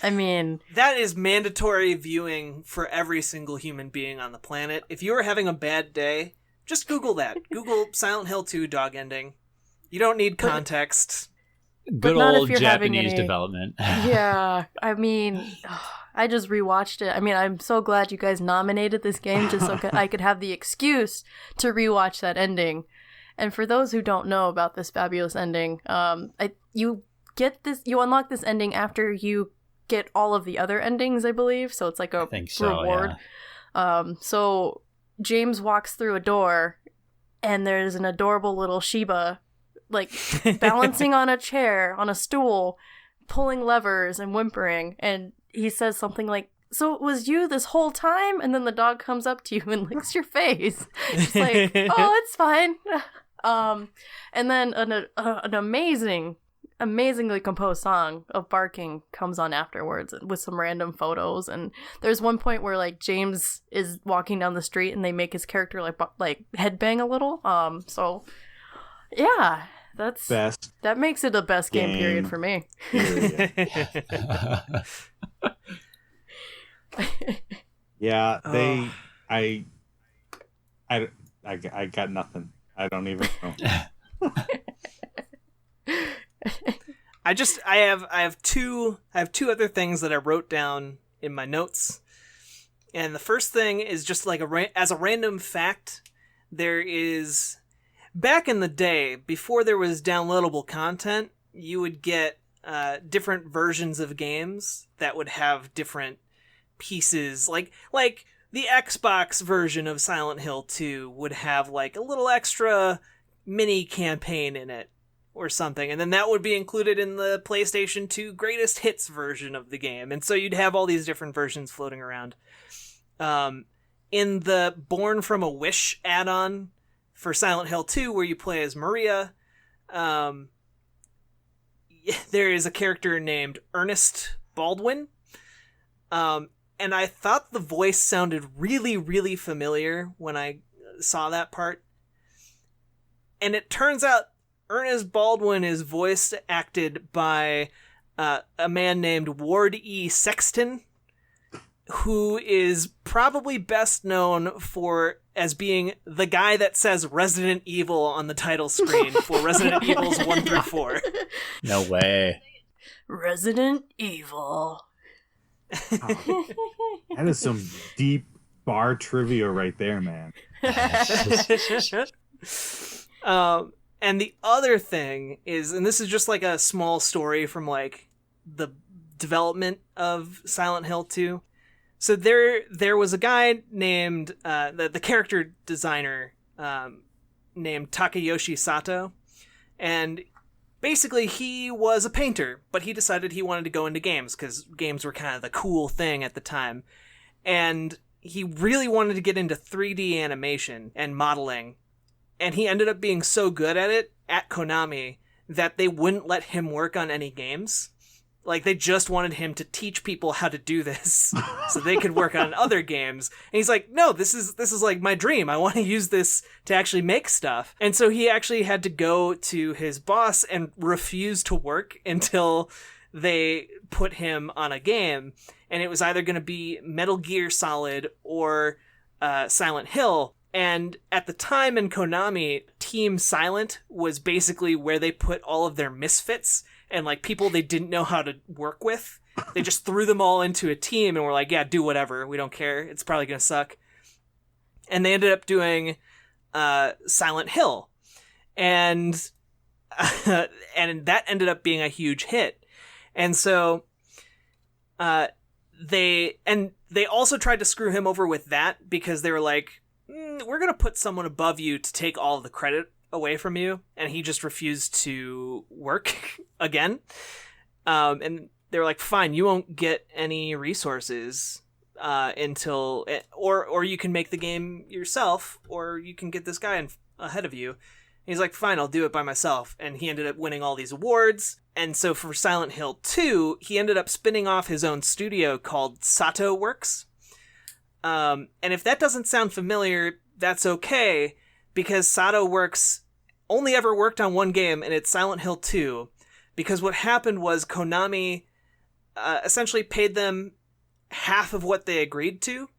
That is mandatory viewing for every single human being on the planet. If you are having a bad day, just Google that. Google Silent Hill 2 dog ending. You don't need context. Good old Japanese development. Yeah, I just rewatched it. I'm so glad you guys nominated this game just so I could have the excuse to rewatch that ending. And for those who don't know about this fabulous ending, you unlock this ending after you get all of the other endings, I believe. So it's like a reward. Yeah. So James walks through a door, and there's an adorable little Shiba, like, balancing on a chair, on a stool, pulling levers and whimpering, and he says something like, "So it was you this whole time?" And then the dog comes up to you and licks your face. It's like, "Oh, it's fine." And then an amazingly composed song of barking comes on afterwards with some random photos. And there's one point where, like, James is walking down the street and they make his character like headbang a little. So yeah, that's best. That makes it a best game period for me. Yeah, I got nothing. I don't even know. I have two other things that I wrote down in my notes. And the first thing is just like as a random fact, there is, back in the day, before there was downloadable content, you would get different versions of games that would have different pieces, like the Xbox version of Silent Hill 2 would have like a little extra mini campaign in it, or something, and then that would be included in the PlayStation 2 Greatest Hits version of the game, and so you'd have all these different versions floating around. In the Born from a Wish add-on for Silent Hill 2, where you play as Maria, there is a character named Ernest Baldwin, and I thought the voice sounded really, really familiar when I saw that part. And it turns out Ernest Baldwin is voice acted by a man named Ward E. Sexton, who is probably best known as being the guy that says Resident Evil on the title screen for Resident Evils 1 through 4. No way. Resident Evil. Oh, that is some deep bar trivia right there, man. And the other thing is, and this is just like a small story from like the development of Silent Hill 2. So there was a guy named the character designer named Takayoshi Sato, and basically he was a painter, but he decided he wanted to go into games because games were kind of the cool thing at the time, and he really wanted to get into 3D animation and modeling, and he ended up being so good at it at Konami that they wouldn't let him work on any games. Like, they just wanted him to teach people how to do this so they could work on other games. And he's like, no, this is like my dream. I want to use this to actually make stuff. And so he actually had to go to his boss and refuse to work until they put him on a game. And it was either going to be Metal Gear Solid or Silent Hill. And at the time in Konami, Team Silent was basically where they put all of their misfits and like people they didn't know how to work with. They just threw them all into a team and were like, yeah, do whatever. We don't care. It's probably going to suck. And they ended up doing Silent Hill. And that ended up being a huge hit. And so they also tried to screw him over with that because they were like, we're going to put someone above you to take all of the credit away from you. And he just refused to work again. And they were like, fine, you won't get any resources until, or you can make the game yourself, or you can get this guy ahead of you. And he's like, fine, I'll do it by myself. And he ended up winning all these awards. And so for Silent Hill 2, he ended up spinning off his own studio called Sato Works. And if that doesn't sound familiar, that's okay, because Sato Works only ever worked on one game, and it's Silent Hill 2, because what happened was Konami essentially paid them half of what they agreed to,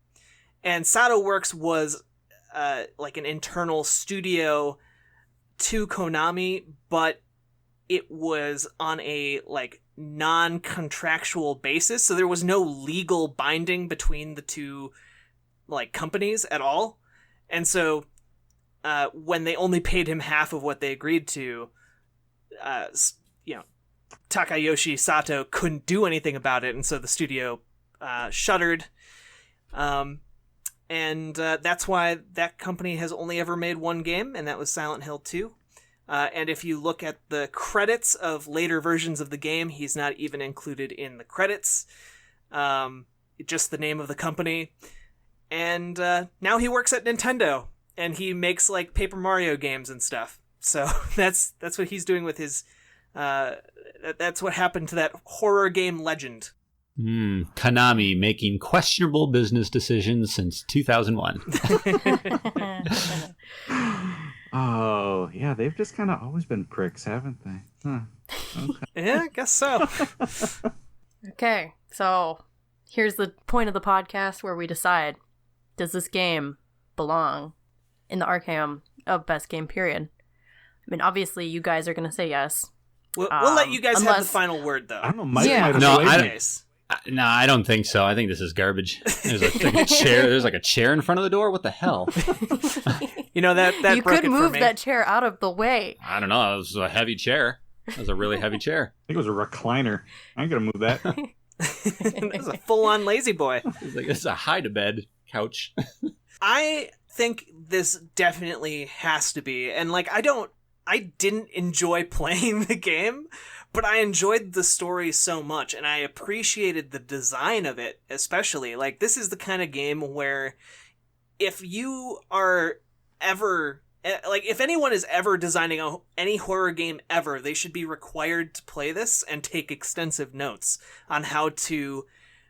and Sato Works was like an internal studio to Konami, but it was on a like non-contractual basis, so there was no legal binding between the two like companies at all. And so when they only paid him half of what they agreed to, Takayoshi Sato couldn't do anything about it, and so the studio shuttered. And that's why that company has only ever made one game, and that was Silent Hill 2. And if you look at the credits of later versions of the game, he's not even included in the credits. Just the name of the company. And now he works at Nintendo, and he makes like Paper Mario games and stuff. So that's what he's doing with his. That's what happened to that horror game legend. Konami making questionable business decisions since 2001. Oh, yeah, they've just kind of always been pricks, haven't they? Huh. Okay. Yeah, I guess so. Okay, so here's the point of the podcast where we decide, does this game belong in the arcanum of best game period? I mean, obviously, you guys are going to say yes. We'll let you guys have the final word, though. I don't know. Mike Yeah. might have No, played No, I don't think so. I think this is garbage. There's like a chair. There's like a chair in front of the door. What the hell? You know, that you broke could it for move me. that chair out of the way. I don't know. It was a heavy chair. It was a really heavy chair. I think it was a recliner. I ain't gonna move that. That was a full-on lazy boy. It's a hide-a-bed couch. I think this definitely has to be, and like I don't I didn't enjoy playing the game, but I enjoyed the story so much, and I appreciated the design of it, especially. Like, this is the kind of game where if you are ever... Like, if anyone is ever designing any horror game ever, they should be required to play this and take extensive notes on how to,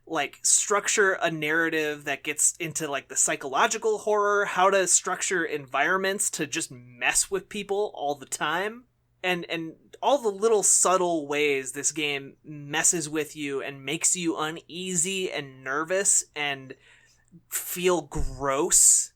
like, structure a narrative that gets into, like, the psychological horror, how to structure environments to just mess with people all the time, and all the little subtle ways this game messes with you and makes you uneasy and nervous and feel gross.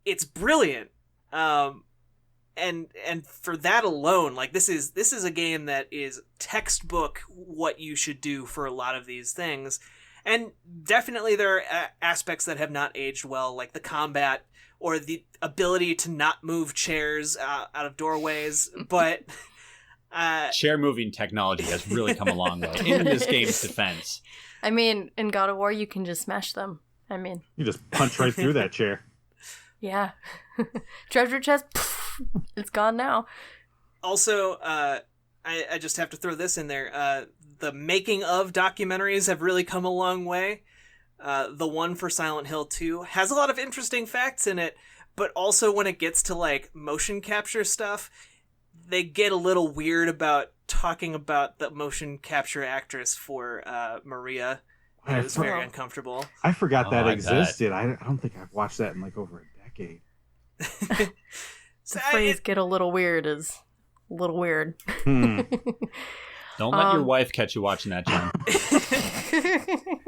It's brilliant. And for that alone, like, this is a game that is textbook what you should do for a lot of these things. And definitely there are aspects that have not aged well, like the combat or the ability to not move chairs out of doorways, but... chair moving technology has really come along, though, in this game's defense. I mean, in God of War, you can just smash them. I mean... You just punch right through that chair. Yeah. Treasure chest, poof, it's gone now. Also, I just have to throw this in there. The making of documentaries have really come a long way. The one for Silent Hill 2 has a lot of interesting facts in it, but also when it gets to, like, motion capture stuff, they get a little weird about talking about the motion capture actress for Maria. It was very uncomfortable. I forgot that existed. I don't think I've watched that in, like, over a decade. The phrase "get a little weird" is a little weird. Don't let your wife catch you watching that, John.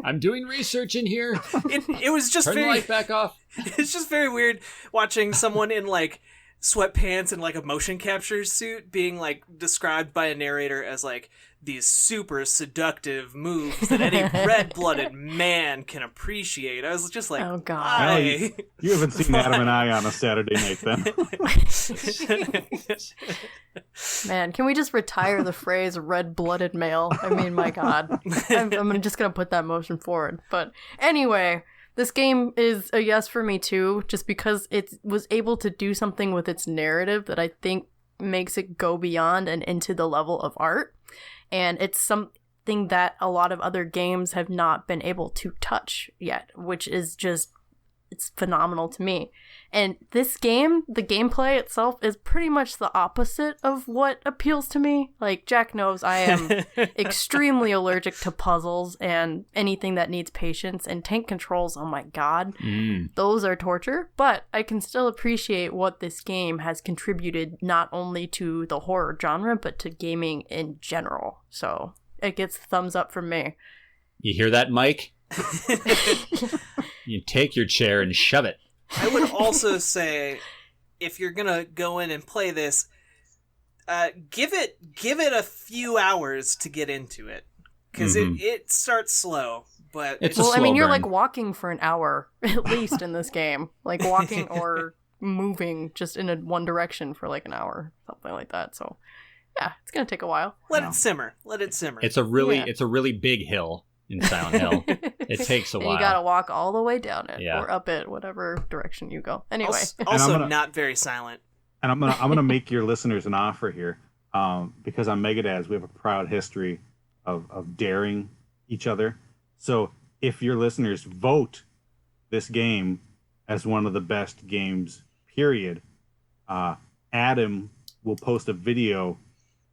I'm doing research in here. It was just Turn the light back off. It's just very weird watching someone in, like, sweatpants and, like, a motion capture suit being, like, described by a narrator as, like, these super seductive moves that any red-blooded man can appreciate. I was just like, oh god, why? You haven't seen Adam and I on a Saturday night, then. Man, can we just retire the phrase "red-blooded male"? I mean, my god, I'm just gonna put that motion forward. But anyway, this game is a yes for me too, just because it was able to do something with its narrative that I think makes it go beyond and into the level of art. And it's something that a lot of other games have not been able to touch yet, which is just, it's phenomenal to me. And this game, the gameplay itself is pretty much the opposite of what appeals to me. Like, Jack knows I am extremely allergic to puzzles and anything that needs patience, and tank controls, oh my god, those are torture. But I can still appreciate what this game has contributed not only to the horror genre, but to gaming in general. So it gets thumbs up from me. You hear that, Mike? You take your chair and shove it. I would also say, if you're gonna go in and play this, give it a few hours to get into it, because it starts slow. But it's well, I mean, you're burn. like walking for an hour at least in this game, like walking or moving just in one direction for like an hour, something like that. So yeah, it's gonna take a while. Let it simmer. It's a really big hill in Silent Hill. It takes a while. You gotta walk all the way down it, Yeah. or up it, whatever direction you go. Anyway, also not very silent. And I'm gonna make your listeners an offer here, because on Megadads we have a proud history of daring each other. So if your listeners vote this game as one of the best games, period, Adam will post a video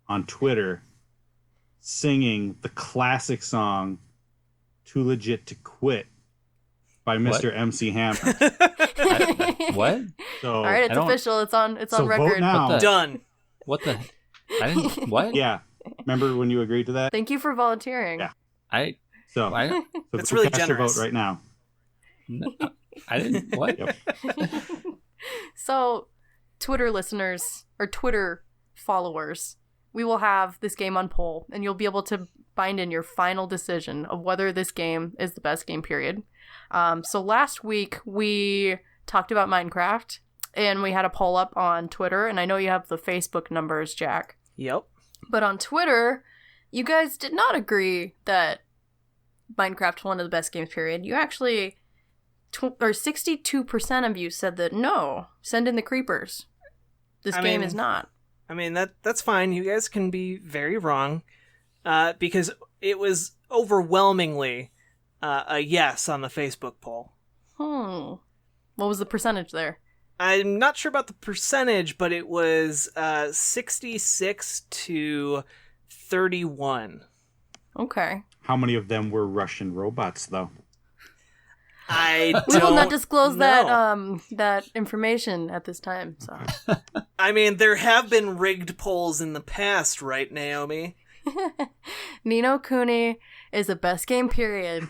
on Twitter singing the classic song "Too Legit to Quit" by Mr. MC Hammer. What? So, all right, it's official. It's on so record. vote now. Done. What the? I didn't. What? Yeah. Remember when you agreed to that? Thank you for volunteering. Yeah. So That's really generous. Vote right now. I didn't. What? Yep. So, Twitter listeners or Twitter followers, we will have this game on poll, and you'll be able to bind in your final decision of whether this game is the best game, period. So last week we talked about Minecraft, and we had a poll up on Twitter, and I know you have the Facebook numbers, Jack. Yep. But on Twitter, you guys did not agree that Minecraft is one of the best games, period. You actually, 62% of you said that no, send in the creepers. This game is not. I mean, that's fine. You guys can be very wrong, because it was overwhelmingly a yes on the Facebook poll. What was the percentage there? I'm not sure about the percentage, but it was 66 to 31. Okay. How many of them were Russian robots, though? We will not disclose that information at this time. So, I mean, there have been rigged polls in the past, right, Naomi? Ni no Kuni is the best game, period.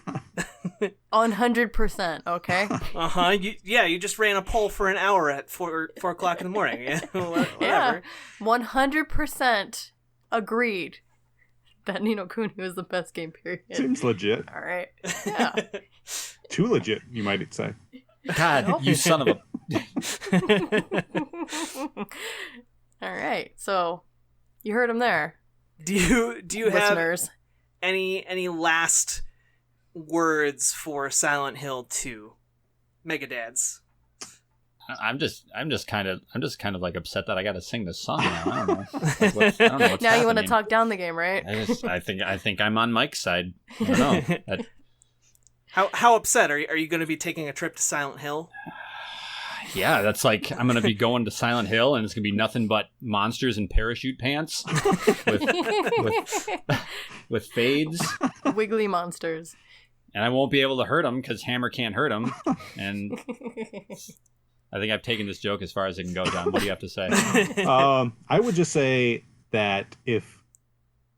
100%, okay? Uh-huh. You just ran a poll for an hour at 4 o'clock in the morning. Yeah, whatever. Yeah, 100% agreed that Ni no Kuni was the best game, period. Seems legit. All right. Yeah. Too legit, you might say. God, you son of a... All right. So, you heard him there. Do you listeners have any last words for Silent Hill 2, Megadads? I'm just kind of like upset that I got to sing this song now. I don't know. I don't know what's now happening. You want to talk down the game, right? I think I'm on Mike's side. I don't know. How upset are you? Are you going to be taking a trip to Silent Hill? Yeah, that's like I'm going to be going to Silent Hill and it's going to be nothing but monsters in parachute pants with fades. Wiggly monsters. And I won't be able to hurt them because Hammer can't hurt them. And I think I've taken this joke as far as it can go, John. What do you have to say? I would just say that if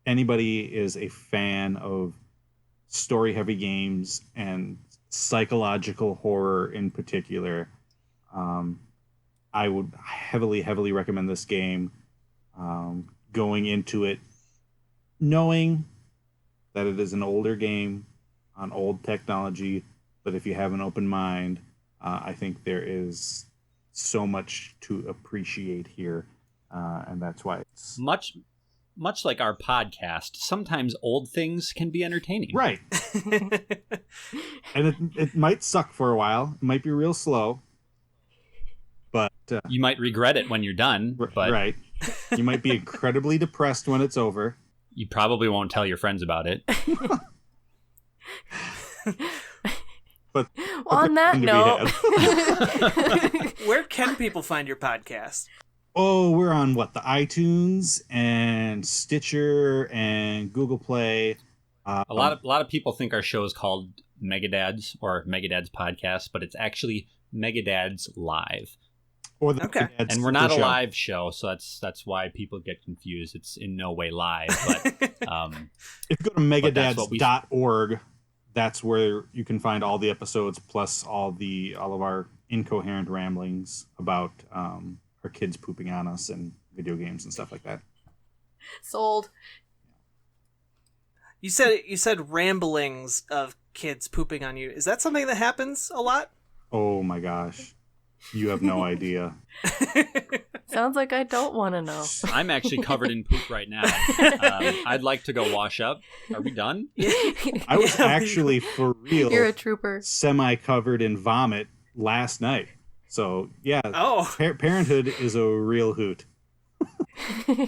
anybody is a fan of story-heavy games and psychological horror in particular, I would heavily recommend this game. Going into it knowing that it is an older game on old technology, but if you have an open mind, I think there is so much to appreciate here, and that's why it's much like our podcast. Sometimes old things can be entertaining, right? And it might suck for a while. It might be real slow, but you might regret it when you're done. But right, you might be incredibly depressed when it's over. You probably won't tell your friends about it. But on that note, where can people find your podcast? Oh, we're on the iTunes and Stitcher and Google Play. A lot of people think our show is called Megadads or Megadads Podcast, but it's actually Megadads Live. Or the okay. And we're not a live show, so that's why people get confused. It's in no way live. But if you go to megadads.org, that's where you can find all the episodes plus all of our incoherent ramblings about our kids pooping on us and video games and stuff like that. Sold. You said ramblings of kids pooping on you. Is that something that happens a lot? Oh my gosh. You have no idea. Sounds like I don't want to know. I'm actually covered in poop right now. I'd like to go wash up. Are we done? I was actually, for real, you're a trooper, semi-covered in vomit last night. So, yeah, parenthood is a real hoot. Was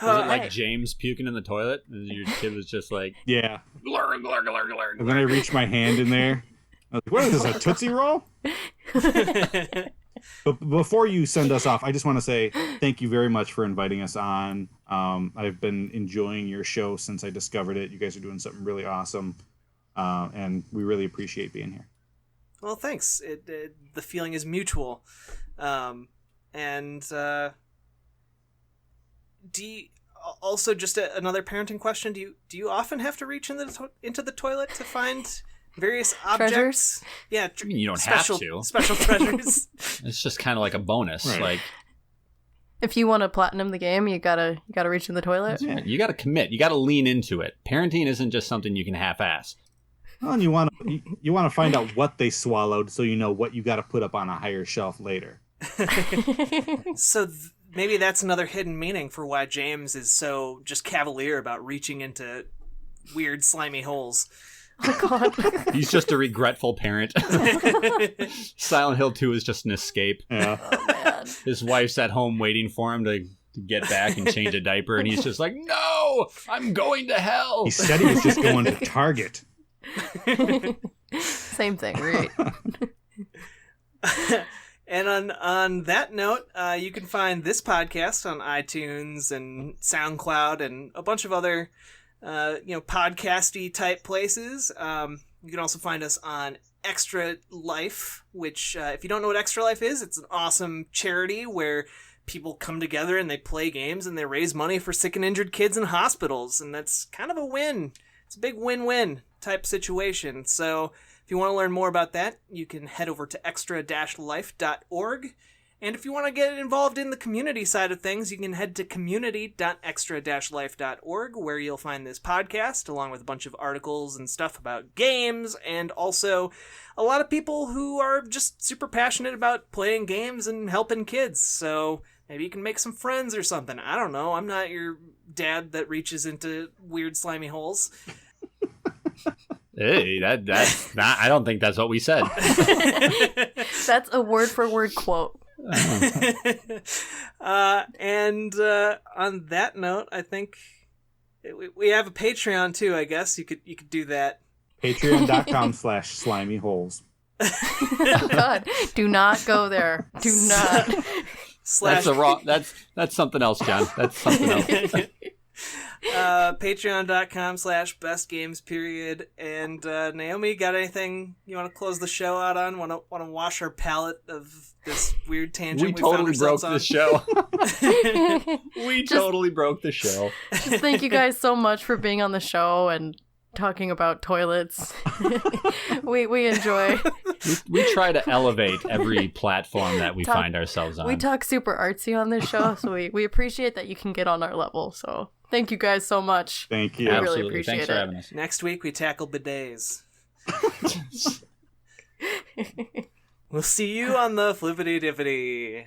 it like James puking in the toilet? And your kid was just like... Yeah. Glur, glur, glur, glur. And then I reached my hand in there. I was like, what is this, a Tootsie Roll? But before you send us off, I just want to say thank you very much for inviting us on. I've been enjoying your show since I discovered it. You guys are doing something really awesome. And we really appreciate being here. Well, thanks. The feeling is mutual. Do you, also just another parenting question? Do you often have to reach into the toilet to find various objects? Treasures? Yeah, I mean, you don't have to. Special treasures. It's just kind of like a bonus. Right. Like, if you want to platinum the game, you gotta reach in the toilet. Yeah, you gotta commit. You gotta lean into it. Parenting isn't just something you can half-ass. Well, and you want to find out what they swallowed, so you know what you got to put up on a higher shelf later. So maybe that's another hidden meaning for why James is so just cavalier about reaching into weird slimy holes. Oh, God. He's just a regretful parent. Silent Hill 2 is just an escape. Yeah. Oh, man. His wife's at home waiting for him to get back and change a diaper, and he's just like, no, I'm going to hell. He said he was just going to Target. Same thing, right? And on that note, you can find this podcast on iTunes and SoundCloud and a bunch of other, podcasty type places. You can also find us on Extra Life, which, if you don't know what Extra Life is, it's an awesome charity where people come together and they play games and they raise money for sick and injured kids in hospitals. And that's kind of a win. It's a big win-win type situation. So if you want to learn more about that, you can head over to extra-life.org. And if you want to get involved in the community side of things, you can head to community.extra-life.org, where you'll find this podcast, along with a bunch of articles and stuff about games, and also a lot of people who are just super passionate about playing games and helping kids. So maybe you can make some friends or something. I don't know. I'm not your dad that reaches into weird slimy holes. Hey, that's not, I don't think that's what we said. That's a word-for-word quote. And on that note, I think we have a Patreon too. I guess you could do that. Patreon.com/slimyholes. Oh, God, do not go there. Do not. That's something else, John. That's something else. Patreon.com/bestgames. And Naomi, got anything you want to close the show out on? Want to wash our palate of this weird tangent We totally broke the show. We Just- totally broke the show. Just thank you guys so much for being on the show and talking about toilets. we enjoy. We try to elevate every platform that we find ourselves on. We talk super artsy on this show, so we appreciate that you can get on our level. So thank you guys so much. Thank you. I Absolutely. really appreciate Thanks for it. having us. Next week we tackle bidets. We'll see you on the flippity dippity.